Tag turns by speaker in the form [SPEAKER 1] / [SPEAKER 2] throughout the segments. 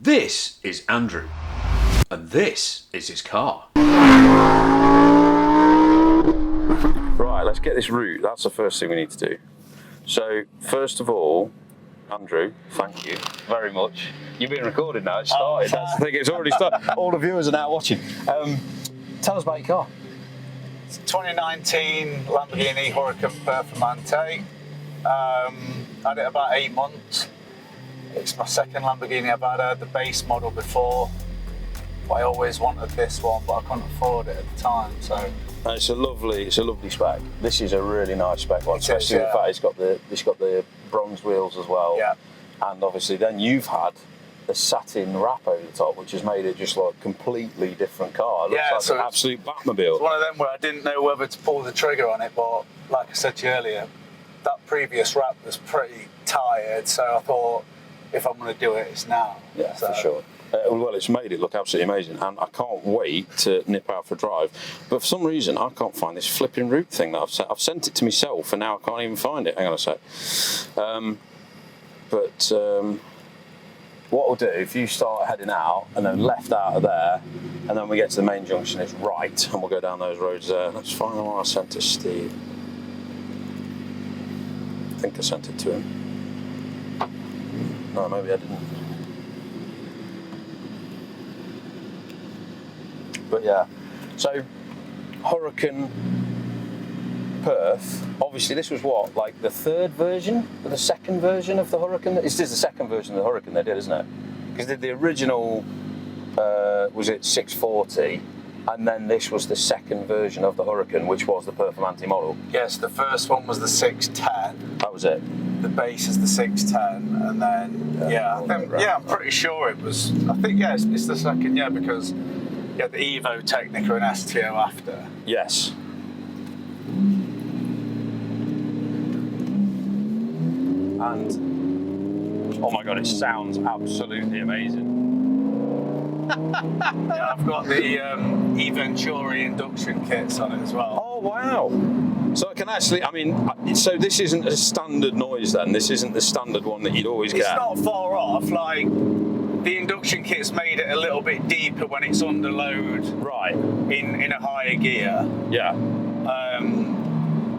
[SPEAKER 1] This is Andrew, and this is his car.
[SPEAKER 2] Right, let's get this route. That's the first thing we need to do. So, first of all, Andrew, thank you very much. You've been recorded now, it's started. That's the thing, it's already started. All the viewers are now watching. Tell us about your car.
[SPEAKER 3] It's a 2019 Lamborghini Huracán Performante. Had it about 8 months. It's my second Lamborghini I've had. I had the base model before. I always wanted this one, but I couldn't afford it at the time. So
[SPEAKER 2] it's a lovely spec. This is a really nice spec one, especially the fact it's got the bronze wheels as well.
[SPEAKER 3] Yeah.
[SPEAKER 2] And obviously, then you've had the satin wrap over the top, which has made it just like a completely different car. It looks like an absolute Batmobile.
[SPEAKER 3] It's one of them where I didn't know whether to pull the trigger on it, but like I said to you earlier, that previous wrap was pretty tired, so I thought if I'm going to do it, it's now.
[SPEAKER 2] Yeah, for sure. Well, it's made it look absolutely amazing, and I can't wait to nip out for a drive. But for some reason, I can't find this flipping route thing that I've sent it to myself, and now I can't even find it. Hang on a sec. What we'll do, if you start heading out, and then left out of there, and then we get to the main junction, it's right, and we'll go down those roads there. Let's find the one I sent to Steve. I think I sent it to him. No, maybe I didn't. But yeah, so Huracán Perf, obviously this was what, like the third version, or the second version of the Huracán? This is the second version of the Huracán they did, isn't it? Because the original, was it 640, and then this was the second version of the Huracán, which was the Performante model.
[SPEAKER 3] Yes, the first one was the 610.
[SPEAKER 2] That was it.
[SPEAKER 3] The base is the 610, and then, I'm pretty sure it was, I think, it's the second, because you had the Evo, Technica and STO after.
[SPEAKER 2] Yes. And, oh my God, it sounds absolutely amazing.
[SPEAKER 3] Yeah, I've got the E-Venturi induction kits on it as well.
[SPEAKER 2] Oh, wow. So I can actually, so this isn't a standard noise then? This isn't the standard one that you'd always get?
[SPEAKER 3] It's not far off, like, the induction kit's made it a little bit deeper when it's under load.
[SPEAKER 2] Right.
[SPEAKER 3] In a higher gear.
[SPEAKER 2] Yeah.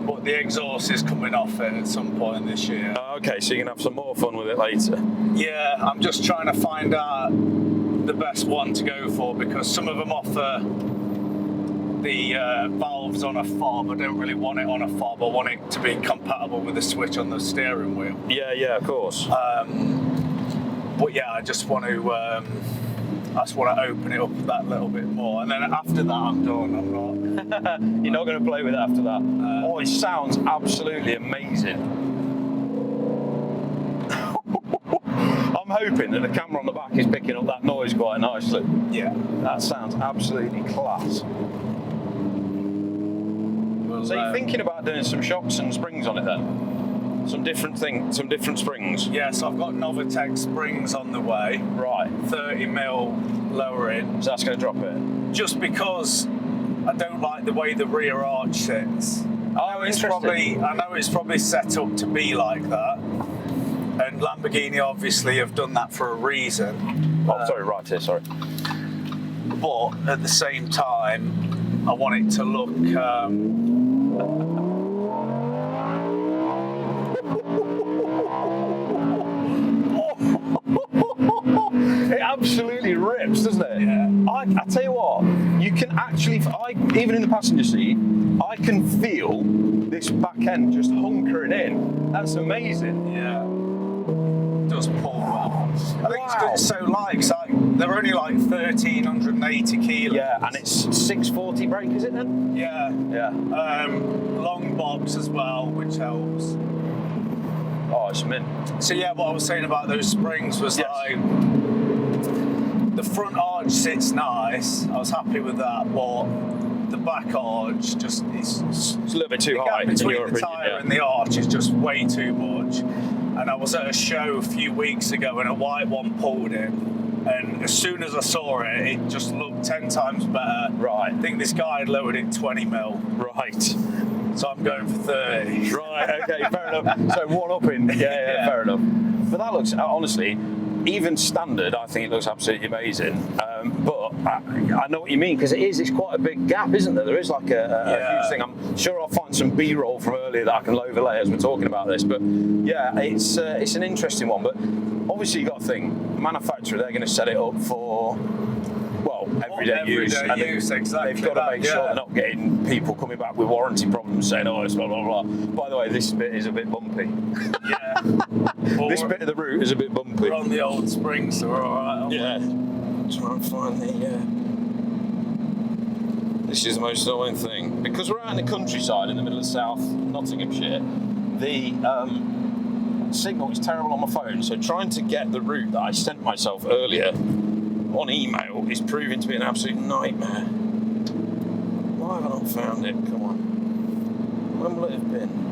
[SPEAKER 3] But the exhaust is coming off it at some point this year.
[SPEAKER 2] Okay, so you can have some more fun with it later.
[SPEAKER 3] Yeah, I'm just trying to find out the best one to go for, because some of them offer the valves on a fob. I don't really want it on a fob. I want it to be compatible with the switch on the steering wheel.
[SPEAKER 2] Yeah, of course.
[SPEAKER 3] But yeah, I just want to open it up that little bit more, and then after that, I'm done. I'm not.
[SPEAKER 2] You're not going to play with it after that. Oh, it sounds absolutely amazing. I'm hoping that the camera on the back is picking up that noise quite nicely.
[SPEAKER 3] Yeah,
[SPEAKER 2] that sounds absolutely class.
[SPEAKER 3] Well,
[SPEAKER 2] so you're thinking about doing some shocks and springs on it then? Some different springs?
[SPEAKER 3] Yeah, so I've got Novatec springs on the way.
[SPEAKER 2] Right.
[SPEAKER 3] 30mm lowering.
[SPEAKER 2] So that's going to drop it?
[SPEAKER 3] Just because I don't like the way the rear arch sits. I know it's probably set up to be like that. And Lamborghini obviously have done that for a reason.
[SPEAKER 2] Right here, sorry.
[SPEAKER 3] But at the same time, I want it to look...
[SPEAKER 2] It absolutely rips, doesn't it?
[SPEAKER 3] Yeah.
[SPEAKER 2] I tell you what, you can actually, even in the passenger seat, I can feel this back end just hunkering in. That's amazing.
[SPEAKER 3] Yeah. It does pull well. I think it's good. It's so light. They're only like 1,380 kilos.
[SPEAKER 2] Yeah, and it's 640 brake, is it then?
[SPEAKER 3] Yeah.
[SPEAKER 2] Yeah.
[SPEAKER 3] Long bobs as well, which helps.
[SPEAKER 2] Oh, it's mint.
[SPEAKER 3] So yeah, what I was saying about those springs was like the front arch sits nice. I was happy with that, but the back arch just is
[SPEAKER 2] a little bit too high.
[SPEAKER 3] Between the tyre and the arch is just way too much. And I was at a show a few weeks ago and a white one pulled it. And as soon as I saw it, it just looked 10 times better.
[SPEAKER 2] Right.
[SPEAKER 3] I think this guy had lowered it 20mm.
[SPEAKER 2] Right.
[SPEAKER 3] So I'm going for 30.
[SPEAKER 2] Right, okay, fair enough. So one up in. Yeah, fair enough. But that looks, honestly, even standard, I think it looks absolutely amazing. But I know what you mean, because it's quite a big gap, isn't there? There is like a huge thing. I'm sure I'll find some B-roll from earlier that I can overlay as we're talking about this. But yeah, it's an interesting one. But obviously, you got to think, manufacturer, they're going to set it up for, well, everyday use.
[SPEAKER 3] Exactly.
[SPEAKER 2] They've got to make sure they're not getting people coming back with warranty problems saying, oh, it's blah, blah, blah. By the way, this bit is a bit bumpy.
[SPEAKER 3] Yeah.
[SPEAKER 2] This bit of the route is a bit bumpy.
[SPEAKER 3] We're on the old springs, so we're all right.
[SPEAKER 2] Yeah. Try and find the... This is the most annoying thing. Because we're out in the countryside in the middle of South Nottinghamshire, the signal is terrible on my phone, so trying to get the route that I sent myself earlier on email is proving to be an absolute nightmare. Why have I not found it? Come on. When will it have been?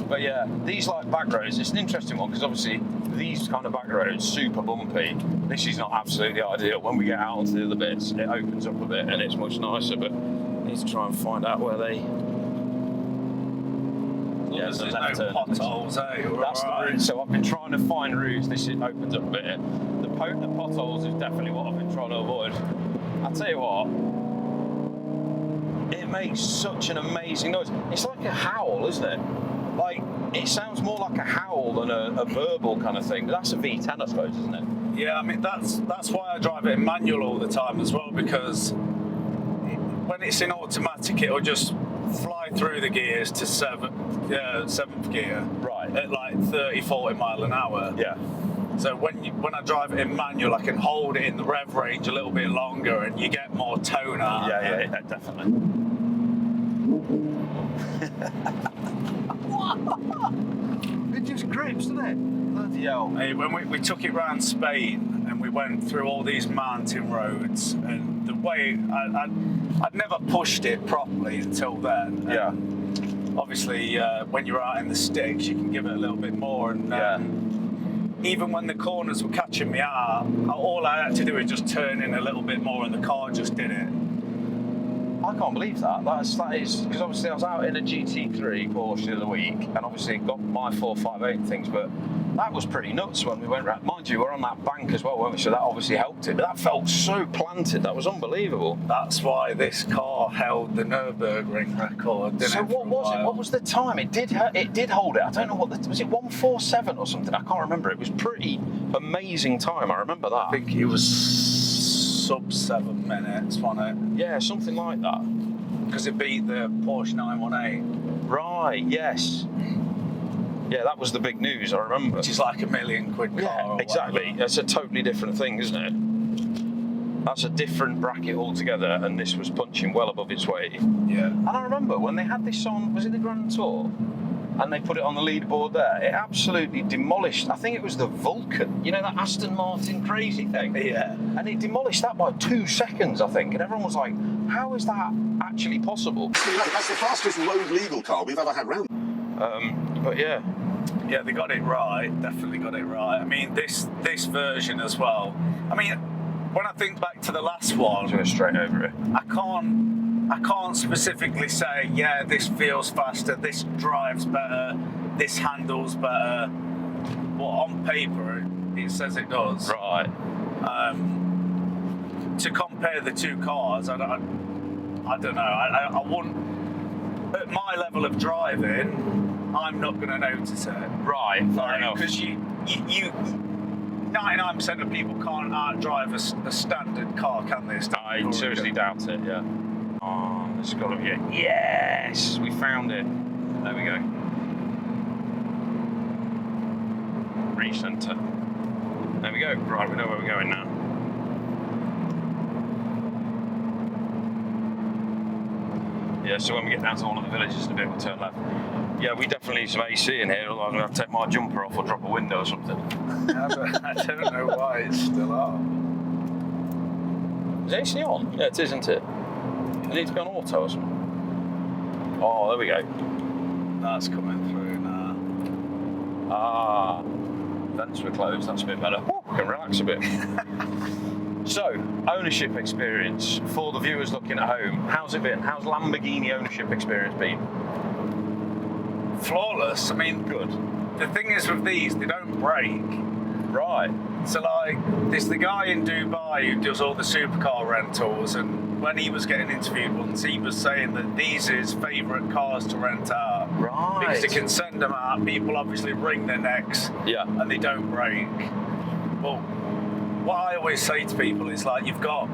[SPEAKER 2] But yeah, these like back roads, it's an interesting one because obviously these kind of back roads, super bumpy. This is not absolutely ideal. When we get out onto the other bits, it opens up a bit and it's much nicer, but I need to try and find out where they... Yeah,
[SPEAKER 3] there's no potholes, eh?
[SPEAKER 2] That's the route. So I've been trying to find routes. This opens up a bit. The potholes is definitely what I've been trying to avoid. I'll tell you what, it makes such an amazing noise. It's like a howl, isn't it? Like, it sounds more like a howl than a verbal kind of thing. But that's a V10, I suppose, isn't it?
[SPEAKER 3] Yeah, I mean, that's why I drive it in manual all the time as well, because when it's in automatic, it'll just fly through the gears to seventh gear,
[SPEAKER 2] right,
[SPEAKER 3] at like 30-40 mile an hour.
[SPEAKER 2] Yeah.
[SPEAKER 3] So when I drive it in manual, I can hold it in the rev range a little bit longer, and you get more tone out.
[SPEAKER 2] Yeah, definitely. It just grips, doesn't it? Bloody hell.
[SPEAKER 3] Hey, when we took it round Spain and we went through all these mountain roads, and the way I'd never pushed it properly until then.
[SPEAKER 2] Yeah.
[SPEAKER 3] Obviously, when you're out in the sticks, you can give it a little bit more. And even when the corners were catching me out, all I had to do was just turn in a little bit more, and the car just did it.
[SPEAKER 2] I can't believe that. That is because obviously I was out in a GT3 Porsche the other week, and obviously got my 458 things, but that was pretty nuts when we went round. Mind you, we're on that bank as well, weren't we? So that obviously helped it, but that felt so planted. That was unbelievable.
[SPEAKER 3] That's why this car held the Nürburgring record.
[SPEAKER 2] So what was it? What was the time? It did hold it. I don't know what was it 147 or something? I can't remember. It was pretty amazing time. I remember that.
[SPEAKER 3] I think it was sub 7 minutes, wasn't it?
[SPEAKER 2] Yeah, something like that.
[SPEAKER 3] Because it beat the Porsche 918.
[SPEAKER 2] Right. Yes. Yeah, that was the big news, I remember.
[SPEAKER 3] Which is like £1 million car.
[SPEAKER 2] Yeah, exactly. That's a totally different thing, isn't it? That's a different bracket altogether, and this was punching well above its weight.
[SPEAKER 3] Yeah.
[SPEAKER 2] And I remember when they had this on, was it the Grand Tour? And they put it on the leaderboard there, it absolutely demolished, I think it was the Vulcan, you know, that Aston Martin crazy thing?
[SPEAKER 3] Yeah.
[SPEAKER 2] And it demolished that by 2 seconds, I think, and everyone was like, how is that actually possible?
[SPEAKER 4] That's the fastest road legal car we've ever had round.
[SPEAKER 2] But yeah.
[SPEAKER 3] Yeah, they got it right, definitely got it right. I mean, this version as well. I mean, when I think back to the last one,
[SPEAKER 2] Go straight over it.
[SPEAKER 3] I can't specifically say, yeah, this feels faster, this drives better, this handles better. Well, on paper, it says it does.
[SPEAKER 2] Right.
[SPEAKER 3] To compare the two cars, I don't know. I wouldn't. At my level of driving, I'm not going to notice it.
[SPEAKER 2] Right. Fair enough.
[SPEAKER 3] Because you 99% of people can't outdrive a standard car, can they?
[SPEAKER 2] I seriously doubt it, yeah. Oh, this has got to be it. Yes! We found it. There we go. Recenter. There we go. Right, we know where we're going now. Yeah, so when we get down to one of the villages in a bit, we'll turn left. Yeah, we definitely need some AC in here, otherwise I'm going to have to take my jumper off or drop a window or something.
[SPEAKER 3] I don't know why it's still on.
[SPEAKER 2] Is AC on? Yeah, it is, isn't it? It needs to be on auto or something. Oh, there we go.
[SPEAKER 3] That's coming through now.
[SPEAKER 2] Ah, vents were closed, that's a bit better. Woo, can relax a bit. So, ownership experience for the viewers looking at home. How's it been? How's Lamborghini ownership experience been?
[SPEAKER 3] Flawless. I mean,
[SPEAKER 2] Good.
[SPEAKER 3] the thing is with these, they don't break.
[SPEAKER 2] Right.
[SPEAKER 3] So like, there's the guy in Dubai who does all the supercar rentals, and when he was getting interviewed once, he was saying that these is favourite cars to rent out.
[SPEAKER 2] Right.
[SPEAKER 3] Because they can send them out, people obviously wring their necks,
[SPEAKER 2] Yeah.
[SPEAKER 3] and they don't break. Well, what I always say to people is like, you've got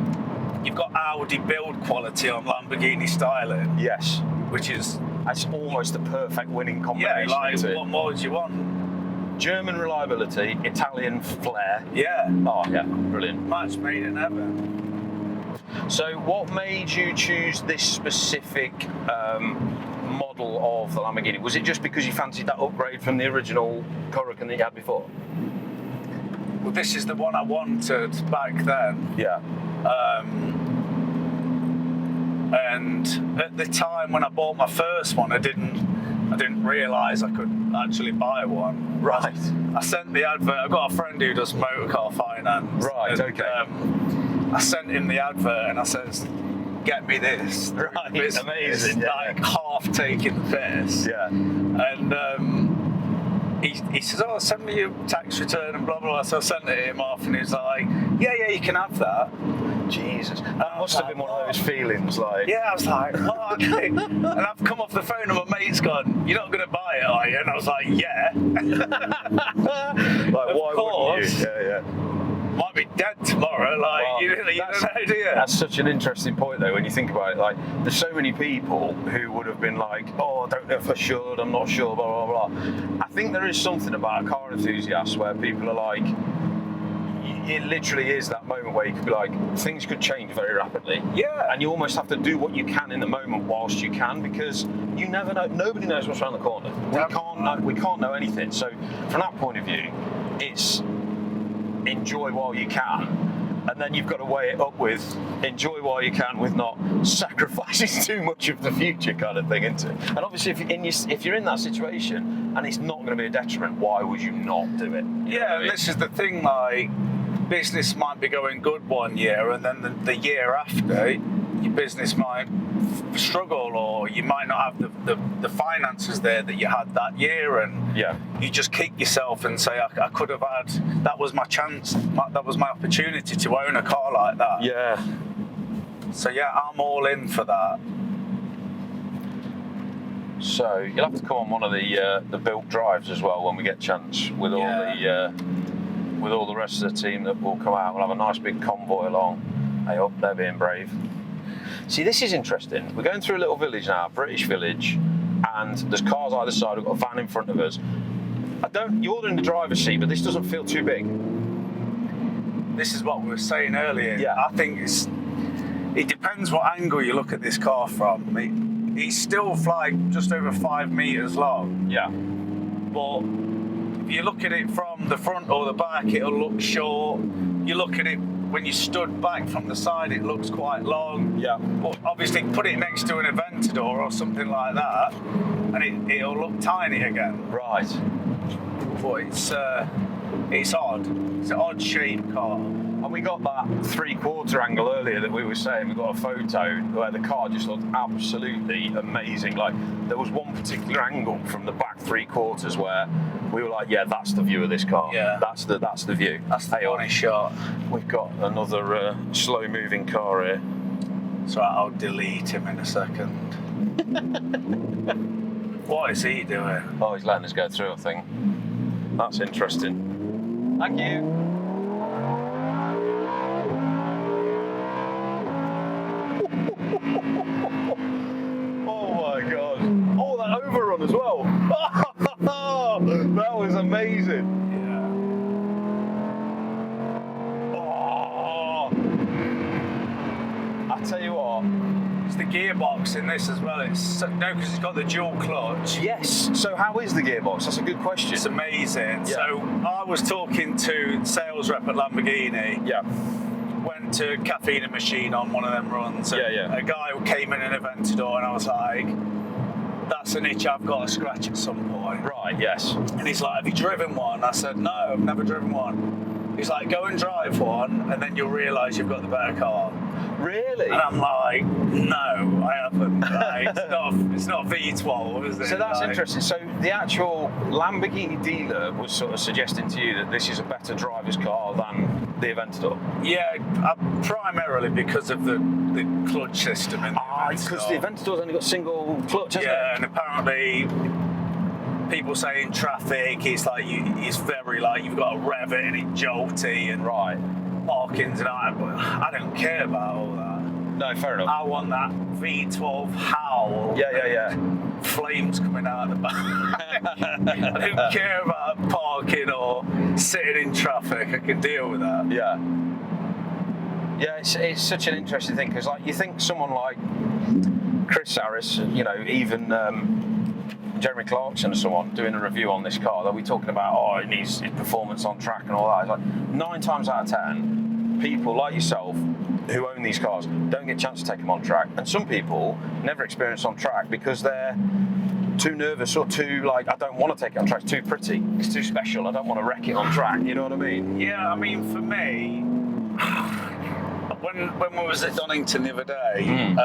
[SPEAKER 3] Audi build quality on Lamborghini styling,
[SPEAKER 2] Yes.
[SPEAKER 3] which is,
[SPEAKER 2] That's almost the perfect winning combination.
[SPEAKER 3] yeah, like,
[SPEAKER 2] isn't it?
[SPEAKER 3] what more do you want?
[SPEAKER 2] German reliability, Italian flair.
[SPEAKER 3] Yeah,
[SPEAKER 2] Oh yeah, brilliant.
[SPEAKER 3] match made in heaven.
[SPEAKER 2] So what made you choose this specific model of the Lamborghini? Was it just because you fancied that upgrade from the original Huracán that you had before?
[SPEAKER 3] Well, this is the one I wanted back then.
[SPEAKER 2] Yeah.
[SPEAKER 3] And at the time when I bought my first one, I didn't realise I could actually buy one.
[SPEAKER 2] Right.
[SPEAKER 3] I sent the advert. I've got a friend who does motorcar finance.
[SPEAKER 2] Right,
[SPEAKER 3] and,
[SPEAKER 2] okay.
[SPEAKER 3] I sent him the advert and I says, "Get me this."
[SPEAKER 2] Right,
[SPEAKER 3] It's
[SPEAKER 2] amazing, yeah.
[SPEAKER 3] Like half taking the piss.
[SPEAKER 2] Yeah.
[SPEAKER 3] And he says, "Oh, send me your tax return and blah blah blah." So I sent it him off, and he's like, "Yeah, you can have that."
[SPEAKER 2] Jesus. That must have been one of those feelings like.
[SPEAKER 3] Yeah, I was like, "Oh, okay." And I've come off the phone and my mate's gone, "You're not going to buy it, are you?" And I was like, "Yeah."
[SPEAKER 2] Like,
[SPEAKER 3] Of
[SPEAKER 2] why
[SPEAKER 3] course.
[SPEAKER 2] wouldn't you? Yeah, yeah.
[SPEAKER 3] Might be dead tomorrow. Like,
[SPEAKER 2] Well,
[SPEAKER 3] you don't know, do you?
[SPEAKER 2] That's such an interesting point, though, when you think about it. Like, there's so many people who would have been like, "Oh, I don't know if I should. I'm not sure." Blah blah blah. I think there is something about car enthusiasts where people are like, it literally is that moment where you could be like, things could change very rapidly.
[SPEAKER 3] Yeah.
[SPEAKER 2] And you almost have to do what you can in the moment whilst you can, because you never know. Nobody knows what's around the corner. We can't know anything. So from that point of view, it's enjoy while you can, and then you've got to weigh it up with enjoy while you can with not sacrificing too much of the future kind of thing, isn't it? And obviously if you're in that situation and it's not going to be a detriment, why would you not do it? You know what
[SPEAKER 3] Yeah,
[SPEAKER 2] I mean?
[SPEAKER 3] and this is the thing, like, business might be going good one year, and then the year after, your business might struggle, or you might not have the finances there that you had that year, and
[SPEAKER 2] Yeah.
[SPEAKER 3] you just kick yourself and say, I could have had, that was my chance, that was my opportunity to own a car like that.
[SPEAKER 2] Yeah.
[SPEAKER 3] So yeah, I'm all in for that.
[SPEAKER 2] So you'll have to come on one of the BILC drives as well when we get a chance with all the rest of the team that will come out. We'll have a nice big convoy along. I hope they're being brave. See, this is interesting. We're going through a little village now, British village, and there's cars either side. We've got a van in front of us. You're in the driver's seat, but this doesn't feel too big.
[SPEAKER 3] This is what we were saying earlier.
[SPEAKER 2] Yeah.
[SPEAKER 3] I think it depends what angle you look at this car from. It's still like just over 5 meters long,
[SPEAKER 2] Yeah.
[SPEAKER 3] but if you look at it from the front or the back, it'll look short. You look at it when you stood back from the side, it looks quite long.
[SPEAKER 2] Yeah.
[SPEAKER 3] But obviously, put it next to an Aventador or something like that, and it'll look tiny again.
[SPEAKER 2] Right.
[SPEAKER 3] But it's odd. It's an odd shaped car.
[SPEAKER 2] And we got that 3/4 angle earlier that we were saying. We got a photo where the car just looked absolutely amazing. Like, there was one particular angle from the back 3/4 where we were like, yeah, that's the view of this car.
[SPEAKER 3] Yeah.
[SPEAKER 2] That's the view.
[SPEAKER 3] That's the honest shot.
[SPEAKER 2] We've got another slow moving car here.
[SPEAKER 3] So I'll delete him in a second. What is he doing?
[SPEAKER 2] Oh, he's letting us go through, I think. That's interesting. Thank you. Oh my god. Oh, that overrun as well. That was amazing.
[SPEAKER 3] Yeah.
[SPEAKER 2] Oh. I tell you what.
[SPEAKER 3] It's the gearbox in this as well. Because it's got the dual clutch.
[SPEAKER 2] Yes. So how is the gearbox? That's a good question.
[SPEAKER 3] It's amazing.
[SPEAKER 2] Yeah.
[SPEAKER 3] So I was talking to sales rep at Lamborghini.
[SPEAKER 2] Yeah.
[SPEAKER 3] Went to Caffeine and Machine on one of them runs. And
[SPEAKER 2] Yeah.
[SPEAKER 3] a guy came in an Aventador, and I was like, that's an itch I've got to scratch at some point.
[SPEAKER 2] Right. Yes.
[SPEAKER 3] And he's like, have you driven one? I said, no, I've never driven one. He's like, go and drive one, and then you'll realise you've got the better car.
[SPEAKER 2] Really?
[SPEAKER 3] And I'm like, no, I haven't. Like, it's not V12, is it?
[SPEAKER 2] So that's
[SPEAKER 3] like,
[SPEAKER 2] interesting. So the actual Lamborghini dealer was sort of suggesting to you that this is a better driver's car than the Aventador?
[SPEAKER 3] Yeah, primarily because of the clutch system in the Aventador.
[SPEAKER 2] Because the Aventador's only got single clutch, hasn't
[SPEAKER 3] Yeah,
[SPEAKER 2] it?
[SPEAKER 3] and apparently people say in traffic it's like it's very like you've got to rev it and it's jolty and
[SPEAKER 2] Right.
[SPEAKER 3] parkings and all that, but I don't care about all that.
[SPEAKER 2] No, fair enough.
[SPEAKER 3] I want that V12 howl.
[SPEAKER 2] Yeah.
[SPEAKER 3] Flames coming out of the back. I don't care about parking or sitting in traffic. I can deal with that.
[SPEAKER 2] Yeah. Yeah, it's such an interesting thing because, like, you think someone like Chris Harris, you know, even Jeremy Clarkson and so on, doing a review on this car, they'll be talking about, it needs its performance on track and all that. It's like 9 times out of 10, people like yourself who own these cars don't get a chance to take them on track, and some people never experience on track because they're too nervous or too like, I don't want to take it on track, it's too pretty, it's too special, I don't want to wreck it on track, you know what I mean?
[SPEAKER 3] Yeah, I mean, for me, when we was at Donington the other day,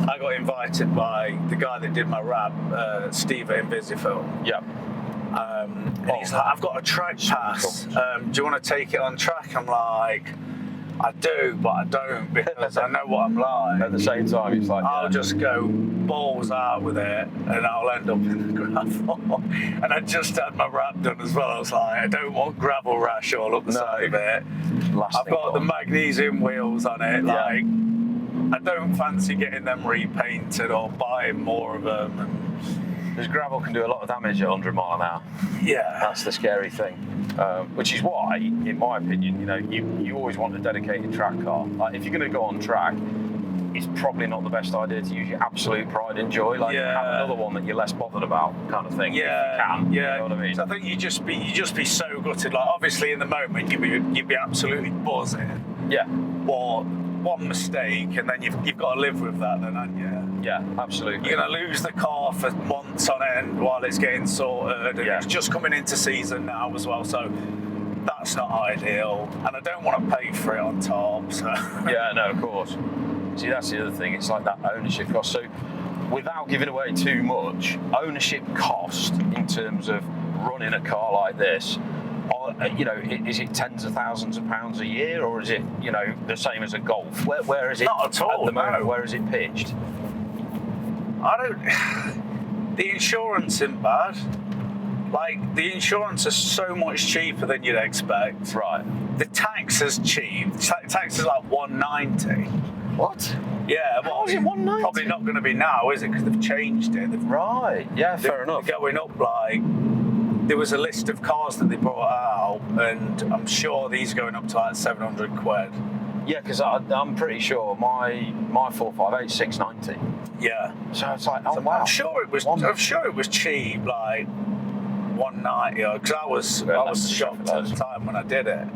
[SPEAKER 3] I got invited by the guy that did my rap, Steve at Invisifilm.
[SPEAKER 2] Yeah.
[SPEAKER 3] And he's like, I've got a track pass. Do you want to take it on track? I'm like, I do, but I don't because I know what I'm like.
[SPEAKER 2] At the same time, it's like,
[SPEAKER 3] I'll just go balls out with it and I'll end up in the gravel. And I just had my wrap done as well. I was like, I don't want gravel rash all up the side of it. I've got the magnesium wheels on it.
[SPEAKER 2] Yeah.
[SPEAKER 3] Like, I don't fancy getting them repainted or buying more of them.
[SPEAKER 2] Because gravel can do a lot of damage at 100 mile an hour.
[SPEAKER 3] Yeah.
[SPEAKER 2] That's the scary thing. Which is why, in my opinion, you know, you always want a dedicated track car. Like, if you're going to go on track, it's probably not the best idea to use your absolute pride and joy. Like, have another one that you're less bothered about, kind of thing.
[SPEAKER 3] Yeah,
[SPEAKER 2] if you can.
[SPEAKER 3] yeah.
[SPEAKER 2] You know what I mean?
[SPEAKER 3] So I think you just be so gutted. Like, obviously, in the moment, you'd be absolutely buzzing.
[SPEAKER 2] Yeah.
[SPEAKER 3] Or one mistake, and then you've got to live with that, then, aren't you?
[SPEAKER 2] Yeah, absolutely.
[SPEAKER 3] You're going to lose the car for months on end while it's getting sorted, and it's just coming into season now as well, so that's not ideal, and I don't want to pay for it on top, so...
[SPEAKER 2] Yeah, no, of course. See, that's the other thing, it's like that ownership cost. So, without giving away too much, ownership cost in terms of running a car like this, you know, is it tens of thousands of pounds a year, or is it, you know, the same as a Golf? Where is it?
[SPEAKER 3] Not at all,
[SPEAKER 2] at the moment?
[SPEAKER 3] no.
[SPEAKER 2] Where is it pitched?
[SPEAKER 3] The insurance isn't bad. Like, the insurance is so much cheaper than you'd expect.
[SPEAKER 2] Right.
[SPEAKER 3] The tax is cheap. Tax is like $190.
[SPEAKER 2] What?
[SPEAKER 3] Yeah, well,
[SPEAKER 2] How is it $190?
[SPEAKER 3] Probably not going to be now, is it? Because they've changed it.
[SPEAKER 2] Right. Yeah, fair enough.
[SPEAKER 3] They're going up, like, there was a list of cars that they brought out, and I'm sure these are going up to like 700 quid.
[SPEAKER 2] Yeah, because I'm pretty sure my 458 is 690.
[SPEAKER 3] Yeah.
[SPEAKER 2] So it's like, oh
[SPEAKER 3] So
[SPEAKER 2] wow.
[SPEAKER 3] I'm sure it was cheap, like 190. Because I was shocked at the time when I did it.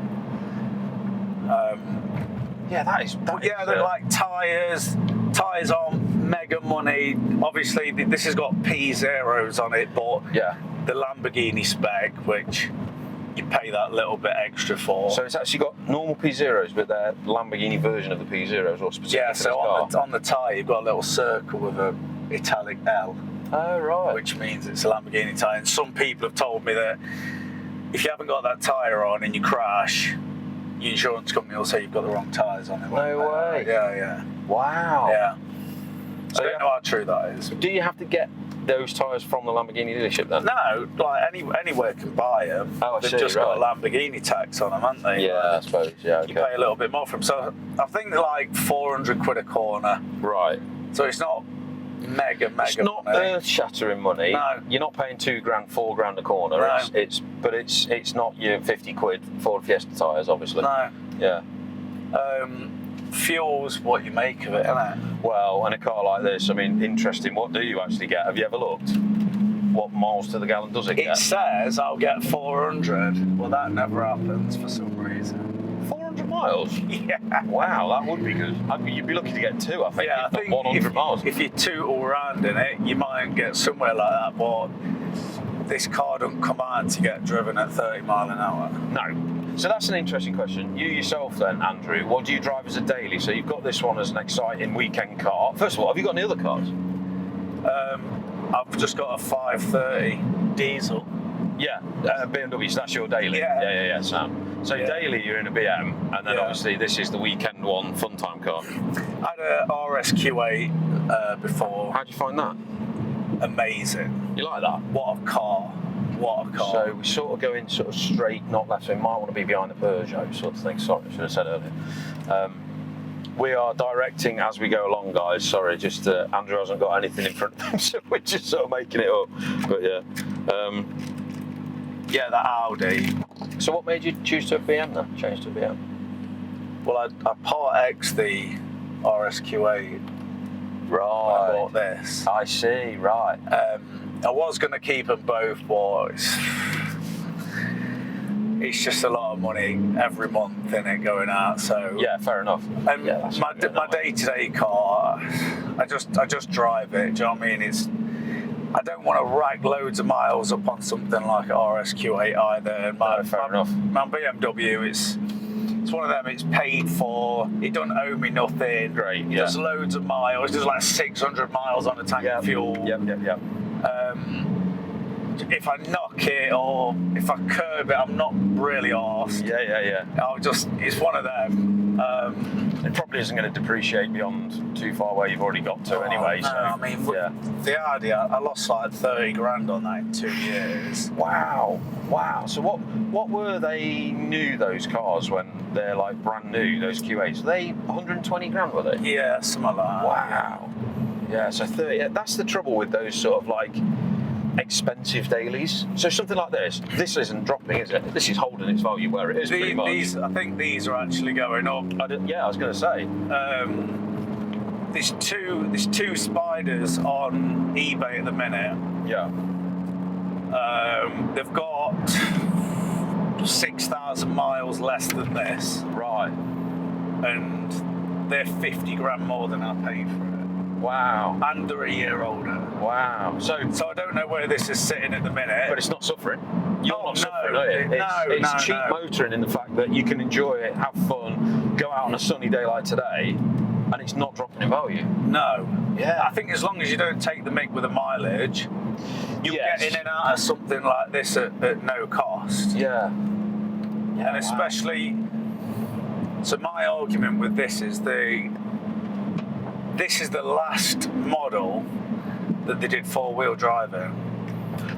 [SPEAKER 2] Yeah, that is.
[SPEAKER 3] They're like tyres on mega money. Obviously, this has got P zeros on it, but the Lamborghini spec, which you pay that little bit extra for.
[SPEAKER 2] So it's actually got normal P0s, but they're Lamborghini version of the P0s, or specifically
[SPEAKER 3] yeah,
[SPEAKER 2] for
[SPEAKER 3] so
[SPEAKER 2] this car.
[SPEAKER 3] on the tyre, you've got a little circle with a italic L.
[SPEAKER 2] Oh, right.
[SPEAKER 3] Which means it's a Lamborghini tyre. And some people have told me that if you haven't got that tyre on and you crash, your insurance company will say you've got the wrong tyres on it.
[SPEAKER 2] No way.
[SPEAKER 3] Yeah.
[SPEAKER 2] Wow.
[SPEAKER 3] Yeah.
[SPEAKER 2] So
[SPEAKER 3] I don't know how true that is.
[SPEAKER 2] Do you have to get those tyres from the Lamborghini dealership then?
[SPEAKER 3] No, like anywhere can buy them.
[SPEAKER 2] Oh, I
[SPEAKER 3] They've
[SPEAKER 2] see,
[SPEAKER 3] just
[SPEAKER 2] right.
[SPEAKER 3] got Lamborghini tax on them, haven't they?
[SPEAKER 2] Yeah, I suppose. Yeah, okay.
[SPEAKER 3] You pay a little bit more for them. So I think they're like 400 quid a corner.
[SPEAKER 2] Right.
[SPEAKER 3] So it's not mega
[SPEAKER 2] It's not
[SPEAKER 3] money.
[SPEAKER 2] earth-shattering money.
[SPEAKER 3] No.
[SPEAKER 2] You're not paying $2,000, $4,000 a corner.
[SPEAKER 3] No.
[SPEAKER 2] It's not your 50 quid Ford Fiesta tyres, obviously.
[SPEAKER 3] No.
[SPEAKER 2] Yeah.
[SPEAKER 3] Fuel's what you make of it, isn't it?
[SPEAKER 2] Well, and a car like this, I mean, interesting. What do you actually get? Have you ever looked? What miles to the gallon does it
[SPEAKER 3] It
[SPEAKER 2] get?
[SPEAKER 3] says I'll get 400, but that never happens for some reason.
[SPEAKER 2] 400 miles?
[SPEAKER 3] Yeah.
[SPEAKER 2] Wow, that would be good. I mean, you'd be lucky to get 2, I think.
[SPEAKER 3] Yeah, I
[SPEAKER 2] if not
[SPEAKER 3] think
[SPEAKER 2] 100 miles.
[SPEAKER 3] if you toot all round in it, you might get somewhere like that, but this car don't come out to get driven at 30 mile an hour.
[SPEAKER 2] No. So that's an interesting question. You yourself then, Andrew, what do you drive as a daily? So you've got this one as an exciting weekend car. First of all, have you got any other cars?
[SPEAKER 3] I've just got a 530 diesel.
[SPEAKER 2] Yeah, BMW, so that's your daily?
[SPEAKER 3] Yeah.
[SPEAKER 2] Sam. So daily you're in a BM, and then obviously this is the weekend one, fun time car.
[SPEAKER 3] I had a RSQ8 before.
[SPEAKER 2] How'd you find that?
[SPEAKER 3] Amazing.
[SPEAKER 2] You like that?
[SPEAKER 3] What a car. What a car.
[SPEAKER 2] So we sort of go in sort of straight, not left, so we might want to be behind the Peugeot sort of thing. Sorry, I should have said earlier. We are directing as we go along, guys. Sorry, just Andrew hasn't got anything in front of him, so we're just sort of making it up. But yeah.
[SPEAKER 3] Yeah, that Audi.
[SPEAKER 2] So what made you choose to a BM then? Change to a BM?
[SPEAKER 3] Well, I part X the RSQ8
[SPEAKER 2] Right.
[SPEAKER 3] when I bought this.
[SPEAKER 2] I see, right.
[SPEAKER 3] I was going to keep them both, but it's just a lot of money every month in it going out. So
[SPEAKER 2] Yeah, fair enough.
[SPEAKER 3] and
[SPEAKER 2] Yeah,
[SPEAKER 3] my day-to-day car, I just drive it. Do you know what I mean? I don't want to rack loads of miles up on something like an RSQ8 either. And
[SPEAKER 2] fair enough.
[SPEAKER 3] My BMW, it's one of them. It's paid for. It doesn't owe me nothing.
[SPEAKER 2] Great, yeah.
[SPEAKER 3] There's loads of miles. There's like 600 miles on a tank of fuel.
[SPEAKER 2] Yep.
[SPEAKER 3] If I knock it or if I curb it, I'm not really arsed.
[SPEAKER 2] Yeah.
[SPEAKER 3] It's one of them.
[SPEAKER 2] It probably isn't going to depreciate beyond too far where you've already got to anyway.
[SPEAKER 3] No,
[SPEAKER 2] So
[SPEAKER 3] I mean, the Audi, I lost like 30 grand on that in 2 years.
[SPEAKER 2] Wow. So what were they new, those cars, when they're like brand new, those Q8s? Were they 120 grand, were they?
[SPEAKER 3] Yeah, something like that.
[SPEAKER 2] Wow. Yeah, so 30. Yeah, that's the trouble with those sort of like expensive dailies. So something like this isn't dropping, is it? This is holding its value where it is pretty much.
[SPEAKER 3] I think these are actually going up.
[SPEAKER 2] I was going to say.
[SPEAKER 3] There's two Spiders on eBay at the minute.
[SPEAKER 2] Yeah.
[SPEAKER 3] They've got 6,000 miles less than this,
[SPEAKER 2] Right.
[SPEAKER 3] and they're 50 grand more than I paid for it.
[SPEAKER 2] Wow.
[SPEAKER 3] And they're a year older.
[SPEAKER 2] Wow. So
[SPEAKER 3] I don't know where this is sitting at the minute.
[SPEAKER 2] but it's not suffering. You're
[SPEAKER 3] Oh,
[SPEAKER 2] not
[SPEAKER 3] no.
[SPEAKER 2] suffering, are you? It's cheap
[SPEAKER 3] No.
[SPEAKER 2] motoring in the fact that you can enjoy it, have fun, go out on a sunny day like today, and it's not dropping in value.
[SPEAKER 3] No.
[SPEAKER 2] Yeah.
[SPEAKER 3] I think as long as you don't take the mick with the mileage, you'll
[SPEAKER 2] Yes.
[SPEAKER 3] get in and out of something like this at no cost.
[SPEAKER 2] Yeah.
[SPEAKER 3] And especially, so my argument with this is this is the last model that they did four-wheel drive in.